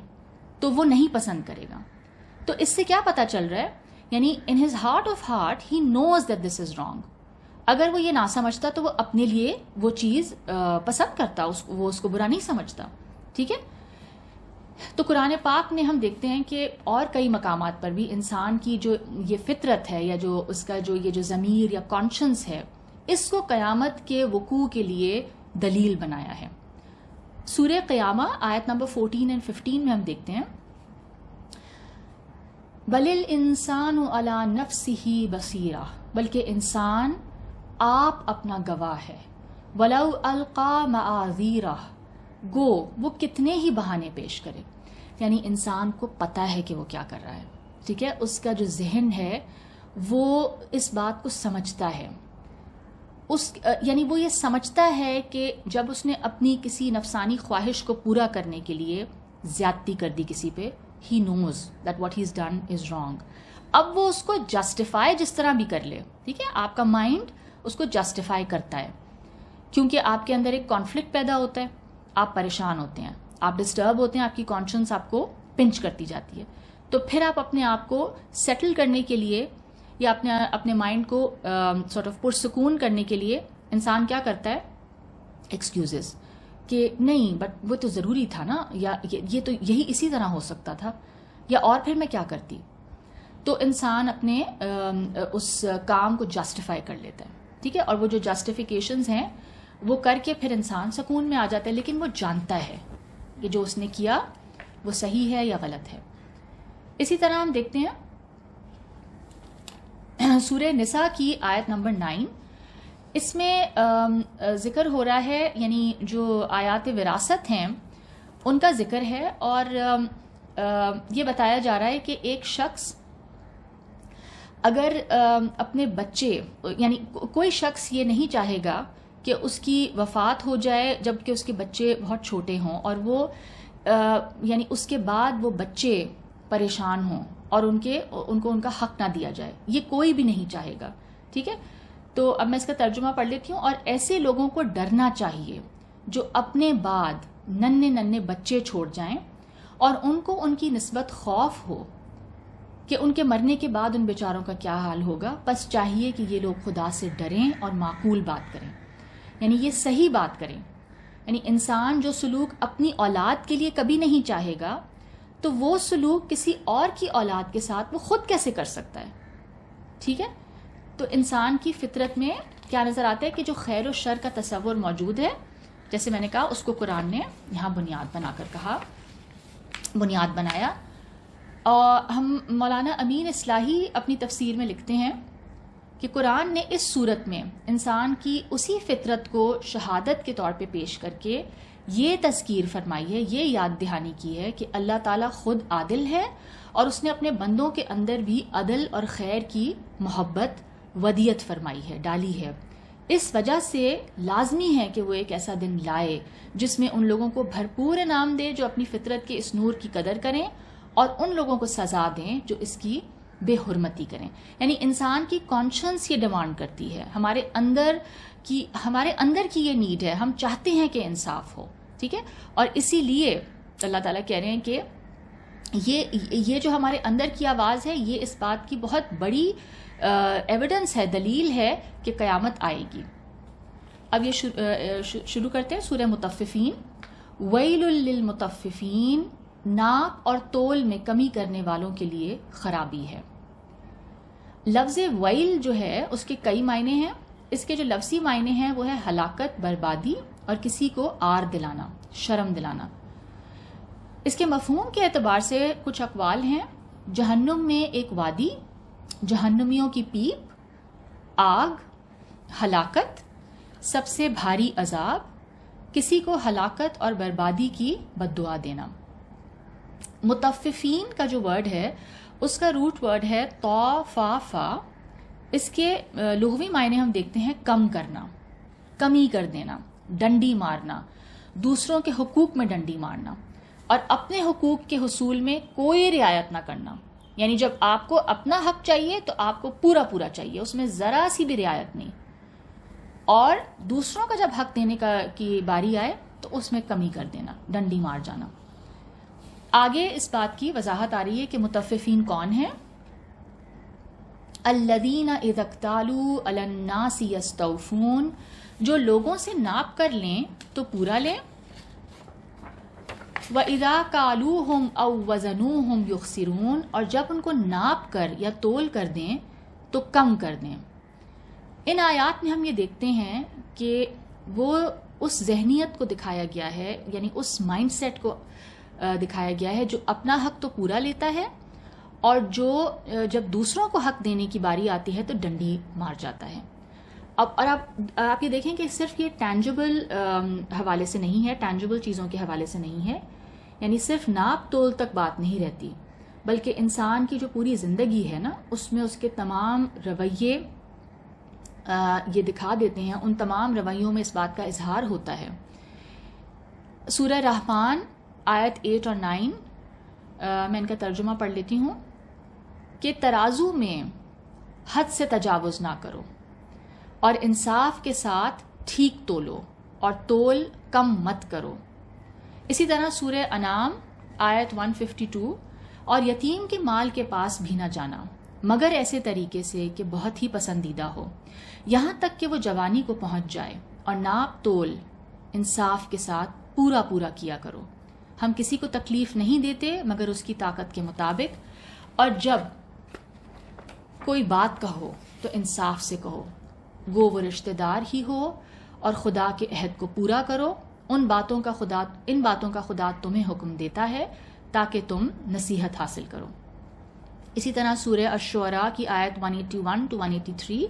تو وہ نہیں پسند کرے گا. تو اس سے کیا پتا چل رہا ہے، یعنی in his heart of heart he knows that this is wrong. اگر وہ یہ نہ سمجھتا تو وہ اپنے لیے وہ چیز پسند کرتا، وہ اس کو برا نہیں سمجھتا. ٹھیک ہے، تو قرآن پاک میں ہم دیکھتے ہیں کہ اور کئی مقامات پر بھی انسان کی جو یہ فطرت ہے یا جو اس کا جو یہ جو ضمیر یا کانشنس ہے، اس کو قیامت کے وقوع کے لیے دلیل بنایا ہے. سورہ قیامہ آیت نمبر 14 اور 15 میں ہم دیکھتے ہیں بل الانسان علی نفسہ بصیرہ، بلکہ انسان آپ اپنا گواہ ہے. ولو القی معاذیرہ، گو وہ کتنے ہی بہانے پیش کرے. یعنی انسان کو پتہ ہے کہ وہ کیا کر رہا ہے، ٹھیک ہے، اس کا جو ذہن ہے وہ اس بات کو سمجھتا ہے. یعنی وہ یہ سمجھتا ہے کہ جب اس نے اپنی کسی نفسانی خواہش کو پورا کرنے کے لیے زیادتی کر دی کسی پہ، he knows that what he is done is wrong. اب وہ اس کو جسٹیفائی جس طرح بھی کر لے، ٹھیک ہے، آپ کا مائنڈ اس کو جسٹیفائی کرتا ہے کیونکہ آپ کے اندر ایک کانفلکٹ پیدا ہوتا ہے، آپ پریشان ہوتے ہیں، آپ ڈسٹرب ہوتے ہیں، آپ کی کانشنس آپ کو پنچ کرتی جاتی ہے. تو پھر آپ اپنے آپ کو سیٹل کرنے کے لیے یا اپنے مائنڈ کو سارٹ آف پرسکون کرنے کے لیے انسان کیا کرتا ہے؟ ایکسکیوزز، کہ نہیں بٹ وہ تو ضروری تھا نا، یا یہ تو یہی اسی طرح ہو سکتا تھا، یا اور پھر میں کیا کرتی. تو انسان اپنے اس کام کو جسٹیفائی کر لیتا ہے، ٹھیک ہے، اور وہ جو جسٹیفیکیشنز ہیں وہ کر کے پھر انسان سکون میں آ جاتا ہے، لیکن وہ جانتا ہے کہ جو اس نے کیا وہ صحیح ہے یا غلط ہے. اسی طرح ہم دیکھتے ہیں سورہ نساء کی آیت نمبر 9، اس میں ذکر ہو رہا ہے، یعنی جو آیات وراثت ہیں ان کا ذکر ہے، اور یہ بتایا جا رہا ہے کہ ایک شخص اگر اپنے بچے، یعنی کوئی شخص یہ نہیں چاہے گا کہ اس کی وفات ہو جائے جبکہ اس کے بچے بہت چھوٹے ہوں، اور وہ یعنی اس کے بعد وہ بچے پریشان ہوں اور ان کو ان کا حق نہ دیا جائے. یہ کوئی بھی نہیں چاہے گا، ٹھیک ہے. تو اب میں اس کا ترجمہ پڑھ لیتی ہوں. اور ایسے لوگوں کو ڈرنا چاہیے جو اپنے بعد ننھے بچے چھوڑ جائیں اور ان کو ان کی نسبت خوف ہو کہ ان کے مرنے کے بعد ان بیچاروں کا کیا حال ہوگا. بس چاہیے کہ یہ لوگ خدا سے ڈریں اور معقول بات کریں، یعنی یہ صحیح بات کریں. یعنی انسان جو سلوک اپنی اولاد کے لیے کبھی نہیں چاہے گا تو وہ سلوک کسی اور کی اولاد کے ساتھ وہ خود کیسے کر سکتا ہے، ٹھیک ہے. تو انسان کی فطرت میں کیا نظر آتا ہے کہ جو خیر و شر کا تصور موجود ہے، جیسے میں نے کہا اس کو قرآن نے یہاں بنیاد بنا کر کہا، بنیاد بنایا. اور ہم مولانا امین اصلاحی اپنی تفسیر میں لکھتے ہیں کہ قرآن نے اس صورت میں انسان کی اسی فطرت کو شہادت کے طور پہ پیش کر کے یہ تذکیر فرمائی ہے، یہ یاد دہانی کی ہے کہ اللہ تعالیٰ خود عادل ہے اور اس نے اپنے بندوں کے اندر بھی عدل اور خیر کی محبت ودیت فرمائی ہے، ڈالی ہے. اس وجہ سے لازمی ہے کہ وہ ایک ایسا دن لائے جس میں ان لوگوں کو بھرپور انعام دے جو اپنی فطرت کے اس نور کی قدر کریں، اور ان لوگوں کو سزا دیں جو اس کی بے حرمتی کریں. یعنی انسان کی کانشنس یہ ڈیمانڈ کرتی ہے، ہمارے اندر کی یہ نیڈ ہے، ہم چاہتے ہیں کہ انصاف ہو، ٹھیک ہے. اور اسی لیے اللہ تعالیٰ کہہ رہے ہیں کہ یہ جو ہمارے اندر کی آواز ہے یہ اس بات کی بہت بڑی ایویڈنس ہے، دلیل ہے کہ قیامت آئے گی. اب یہ شروع کرتے ہیں سورہ مطففین. ویل للمطففین، ناپ اور تول میں کمی کرنے والوں کے لیے خرابی ہے. لفظ ویل جو ہے اس کے کئی معنی ہیں. اس کے جو لفظی معنی ہیں وہ ہے ہلاکت، بربادی اور کسی کو آر دلانا، شرم دلانا. اس کے مفہوم کے اعتبار سے کچھ اقوال ہیں. جہنم میں ایک وادی، جہنمیوں کی پیپ، آگ، ہلاکت، سب سے بھاری عذاب، کسی کو ہلاکت اور بربادی کی بد دعا دینا. مطففین کا جو ورڈ ہے اس کا روٹ ورڈ ہے طافا. اس کے لغوی معنی ہم دیکھتے ہیں کم کرنا، کمی کر دینا، ڈنڈی مارنا، دوسروں کے حقوق میں ڈنڈی مارنا، اور اپنے حقوق کے حصول میں کوئی رعایت نہ کرنا. یعنی جب آپ کو اپنا حق چاہیے تو آپ کو پورا چاہیے، اس میں ذرا سی بھی رعایت نہیں، اور دوسروں کا جب حق دینے کی باری آئے تو اس میں کمی کر دینا، ڈنڈی مار جانا. آگے اس بات کی وضاحت آ رہی ہے کہ مطففین کون ہیں. الذین اذا اکتالوا علی الناس یستوفون، جو لوگوں سے ناپ کر لیں تو پورا لیں. وَإِذَا كَالُوهُمْ أَوْ وَزَنُوهُمْ يُخْسِرُونَ، اور جب ان کو ناپ کر یا تول کر دیں تو کم کر دیں۔ ان آیات میں ہم یہ دیکھتے ہیں کہ وہ اس ذہنیت کو دکھایا گیا ہے، یعنی اس مائنڈ سیٹ کو دکھایا گیا ہے جو اپنا حق تو پورا لیتا ہے اور جو جب دوسروں کو حق دینے کی باری آتی ہے تو ڈنڈی مار جاتا ہے۔ اور آپ یہ دیکھیں کہ صرف یہ ٹینجبل حوالے سے نہیں ہے، ٹینجبل چیزوں کے حوالے سے نہیں ہے، یعنی صرف ناپ تول تک بات نہیں رہتی، بلکہ انسان کی جو پوری زندگی ہے نا، اس میں اس کے تمام رویے یہ دکھا دیتے ہیں، ان تمام رویوں میں اس بات کا اظہار ہوتا ہے۔ سورہ رحمان آیت 8 اور 9 میں ان کا ترجمہ پڑھ لیتی ہوں کہ ترازو میں حد سے تجاوز نہ کرو اور انصاف کے ساتھ ٹھیک تولو اور تول کم مت کرو۔ اسی طرح سورہ انعام آیت 152 اور یتیم کے مال کے پاس بھی نہ جانا مگر ایسے طریقے سے کہ بہت ہی پسندیدہ ہو، یہاں تک کہ وہ جوانی کو پہنچ جائے، اور ناپ تول انصاف کے ساتھ پورا پورا کیا کرو۔ ہم کسی کو تکلیف نہیں دیتے مگر اس کی طاقت کے مطابق، اور جب کوئی بات کہو تو انصاف سے کہو، گو وہ رشتہ دار ہی ہو، اور خدا کے عہد کو پورا کرو۔ ان باتوں کا خدا تمہیں حکم دیتا ہے تاکہ تم نصیحت حاصل کرو۔ اسی طرح سورہ الشعراء کی آیت 181 to 183،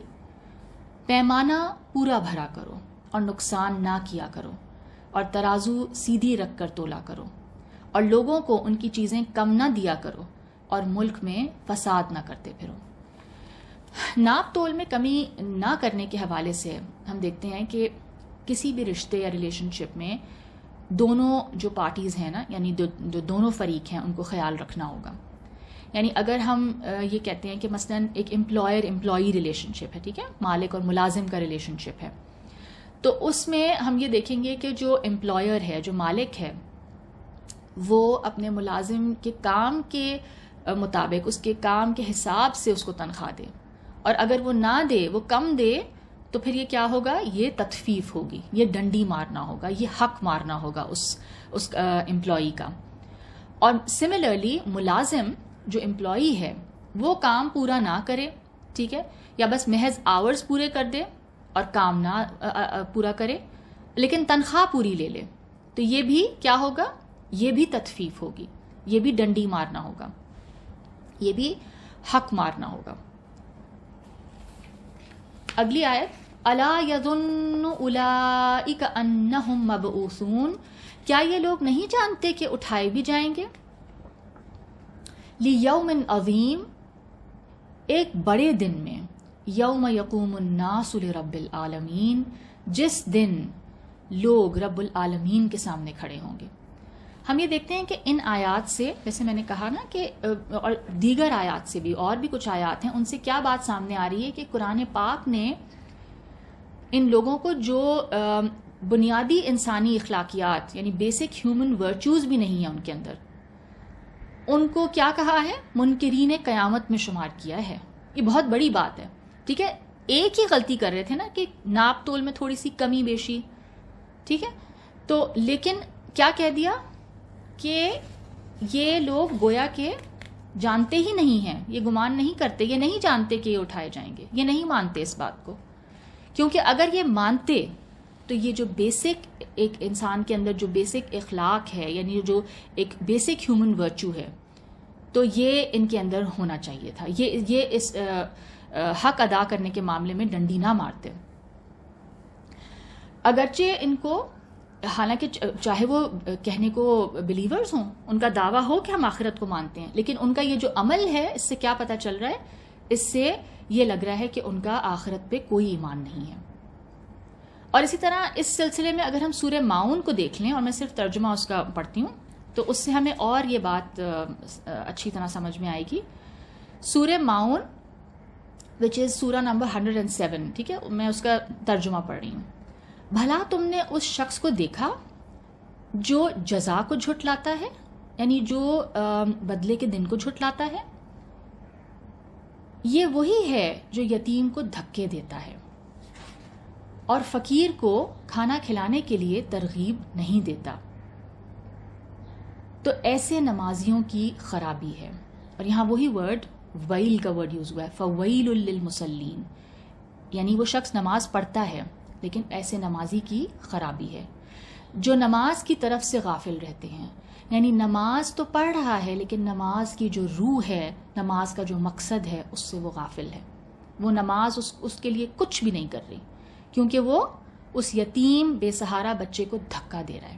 پیمانہ پورا بھرا کرو اور نقصان نہ کیا کرو، اور ترازو سیدھی رکھ کر تولا کرو، اور لوگوں کو ان کی چیزیں کم نہ دیا کرو، اور ملک میں فساد نہ کرتے پھرو۔ ناپ تول میں کمی نہ کرنے کے حوالے سے ہم دیکھتے ہیں کہ کسی بھی رشتے یا ریلیشن شپ میں دونوں جو پارٹیز ہیں نا، یعنی جو دونوں فریق ہیں، ان کو خیال رکھنا ہوگا۔ یعنی اگر ہم یہ کہتے ہیں کہ مثلاً ایک امپلائر امپلائی ریلیشن شپ ہے، ٹھیک ہے، مالک اور ملازم کا ریلیشن شپ ہے، تو اس میں ہم یہ دیکھیں گے کہ جو امپلائر ہے، جو مالک ہے، وہ اپنے ملازم کے کام کے مطابق، اس کے کام کے حساب سے اس کو تنخواہ دے، اور اگر وہ نہ دے، وہ کم دے، تو پھر یہ کیا ہوگا؟ یہ تطفیف ہوگی، یہ ڈنڈی مارنا ہوگا، یہ حق مارنا ہوگا اس امپلائی کا۔ اور سملرلی ملازم جو امپلائی ہے وہ کام پورا نہ کرے، ٹھیک ہے، یا بس محض آورز پورے کر دے اور کام نہ پورا کرے لیکن تنخواہ پوری لے لے، تو یہ بھی کیا ہوگا؟ یہ بھی تطفیف ہوگی، یہ بھی ڈنڈی مارنا ہوگا، یہ بھی حق مارنا ہوگا۔ اگلی آیت، الا یظن اولئک انہم مبعوثون، کیا یہ لوگ نہیں جانتے کہ اٹھائے بھی جائیں گے؟ لیوم عظیم، ایک بڑے دن میں، یوم یقوم الناس لرب العالمین، جس دن لوگ رب العالمین کے سامنے کھڑے ہوں گے۔ ہم یہ دیکھتے ہیں کہ ان آیات سے، جیسے میں نے کہا نا کہ اور دیگر آیات سے بھی، اور بھی کچھ آیات ہیں، ان سے کیا بات سامنے آ رہی ہے کہ قرآن پاک نے ان لوگوں کو جو بنیادی انسانی اخلاقیات، یعنی بیسک ہیومن ورچوز بھی نہیں ہیں ان کے اندر، ان کو کیا کہا ہے؟ منکرین قیامت میں شمار کیا ہے۔ یہ بہت بڑی بات ہے، ٹھیک ہے۔ ایک ہی غلطی کر رہے تھے نا کہ ناپ تول میں تھوڑی سی کمی بیشی، ٹھیک ہے، تو لیکن کیا کہہ دیا کہ یہ لوگ گویا کہ جانتے ہی نہیں ہیں، یہ گمان نہیں کرتے، یہ نہیں جانتے کہ یہ اٹھائے جائیں گے، یہ نہیں مانتے اس بات کو، کیونکہ اگر یہ مانتے تو یہ جو بیسک ایک انسان کے اندر جو بیسک اخلاق ہے، یعنی جو ایک بیسک ہیومن ورچو ہے، تو یہ ان کے اندر ہونا چاہیے تھا، یہ اس حق ادا کرنے کے معاملے میں ڈنڈی نہ مارتے۔ اگرچہ ان کو، حالانکہ چاہے وہ کہنے کو بلیورز ہوں، ان کا دعویٰ ہو کہ ہم آخرت کو مانتے ہیں، لیکن ان کا یہ جو عمل ہے، اس سے کیا پتہ چل رہا ہے؟ اس سے یہ لگ رہا ہے کہ ان کا آخرت پہ کوئی ایمان نہیں ہے۔ اور اسی طرح اس سلسلے میں اگر ہم سورہ ماؤن کو دیکھ لیں، اور میں صرف ترجمہ اس کا پڑھتی ہوں تو اس سے ہمیں اور یہ بات اچھی طرح سمجھ میں آئے گی۔ سورہ ماؤن وچ از سورہ نمبر 107، ٹھیک ہے، میں اس کا ترجمہ پڑھ رہی ہوں۔ بھلا تم نے اس شخص کو دیکھا جو جزا کو جھٹلاتا ہے، یعنی جو بدلے کے دن کو جھٹلاتا ہے؟ یہ وہی ہے جو یتیم کو دھکے دیتا ہے اور فقیر کو کھانا کھلانے کے لیے ترغیب نہیں دیتا۔ تو ایسے نمازیوں کی خرابی ہے. اور یہاں وہی ورڈ ویل کا ورڈ یوز ہوا ہے, فویل للمصلین, یعنی وہ شخص نماز پڑھتا ہے لیکن ایسے نمازی کی خرابی ہے جو نماز کی طرف سے غافل رہتے ہیں. یعنی نماز تو پڑھ رہا ہے لیکن نماز کی جو روح ہے, نماز کا جو مقصد ہے, اس سے وہ غافل ہے. وہ نماز اس کے لیے کچھ بھی نہیں کر رہی, کیونکہ وہ اس یتیم بے سہارا بچے کو دھکا دے رہا ہے.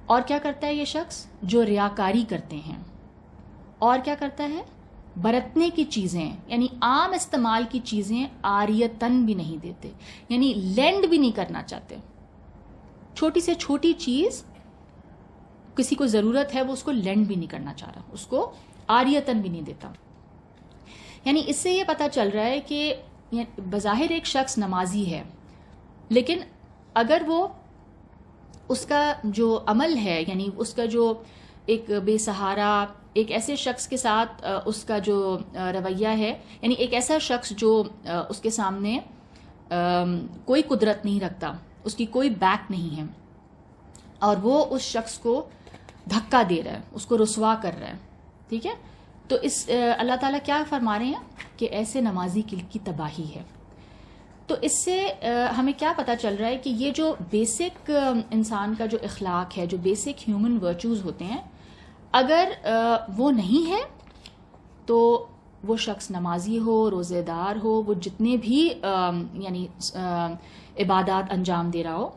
اور کیا کرتا ہے یہ شخص؟ جو ریاکاری کرتے ہیں. اور کیا کرتا ہے؟ برتنے کی چیزیں, یعنی عام استعمال کی چیزیں عاریتن بھی نہیں دیتے, یعنی لینڈ بھی نہیں کرنا چاہتے. چھوٹی سے چھوٹی چیز کسی کو ضرورت ہے, وہ اس کو لینڈ بھی نہیں کرنا چاہ رہا, اس کو عاریتن بھی نہیں دیتا. یعنی اس سے یہ پتہ چل رہا ہے کہ بظاہر ایک شخص نمازی ہے, لیکن اگر وہ اس کا جو عمل ہے, یعنی اس کا جو ایک بے سہارا, ایک ایسے شخص کے ساتھ اس کا جو رویہ ہے, یعنی ایک ایسا شخص جو اس کے سامنے کوئی قدرت نہیں رکھتا, اس کی کوئی بیک نہیں ہے, اور وہ اس شخص کو دھکا دے رہا ہے, اس کو رسوا کر رہا ہے, ٹھیک ہے, تو اس اللہ تعالیٰ کیا فرما رہے ہیں کہ ایسے نمازی کی تباہی ہے. تو اس سے ہمیں کیا پتہ چل رہا ہے کہ یہ جو بیسک انسان کا جو اخلاق ہے, جو بیسک ہیومن ورچوز ہوتے ہیں, اگر وہ نہیں ہے تو وہ شخص نمازی ہو, روزے دار ہو, وہ جتنے بھی یعنی عبادات انجام دے رہا ہو,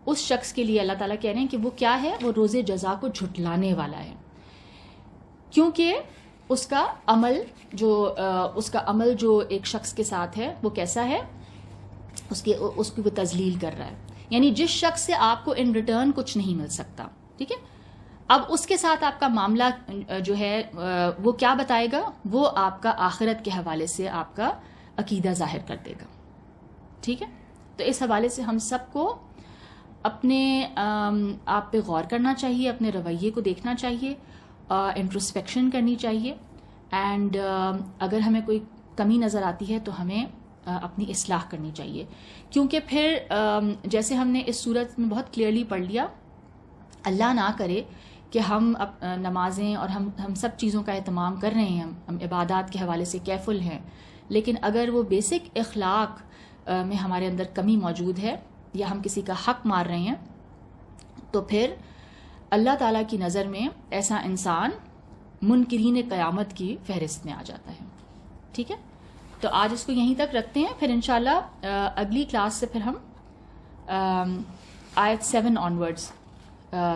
اس شخص کے لیے اللہ تعالیٰ کہہ رہے ہیں کہ وہ کیا ہے, وہ روز جزا کو جھٹلانے والا ہے. کیونکہ اس کا عمل جو ایک شخص کے ساتھ ہے وہ کیسا ہے, اس کی وہ تذلیل کر رہا ہے. یعنی جس شخص سے آپ کو ان ریٹرن کچھ نہیں مل سکتا, ٹھیک ہے, اب اس کے ساتھ آپ کا معاملہ جو ہے وہ کیا بتائے گا, وہ آپ کا آخرت کے حوالے سے آپ کا عقیدہ ظاہر کر دے گا, ٹھیک ہے. تو اس حوالے سے ہم سب کو اپنے آپ پہ غور کرنا چاہیے, اپنے رویے کو دیکھنا چاہیے, انٹروسپیکشن کرنی چاہیے, اینڈ اگر ہمیں کوئی کمی نظر آتی ہے تو ہمیں اپنی اصلاح کرنی چاہیے. کیونکہ پھر جیسے ہم نے اس صورت میں بہت کلیئرلی پڑھ لیا, اللہ نہ کرے کہ ہم نمازیں اور ہم سب چیزوں کا اہتمام کر رہے ہیں, ہم عبادات کے حوالے سے کیفل ہیں, لیکن اگر وہ بیسک اخلاق میں ہمارے اندر کمی موجود ہے یا ہم کسی کا حق مار رہے ہیں, تو پھر اللہ تعالیٰ کی نظر میں ایسا انسان منکرین قیامت کی فہرست میں آ جاتا ہے, ٹھیک ہے. تو آج اس کو یہیں تک رکھتے ہیں, پھر انشاءاللہ اگلی کلاس سے پھر ہم آیت 7 آنورڈز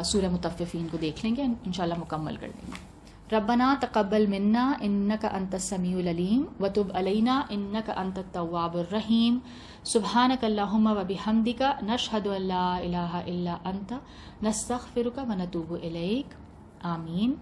سورہ مطففین کو دیکھ لیں گے, انشاءاللہ مکمل کر لیں گے. ربنا تقبل منا انک انت السمیع العلیم وتب علینا انک انت التواب الرحیم. سبحانک اللہم وبحمدک نشہد ان لا الہ الا انت نستغفرک ونتوب الیک. آمین.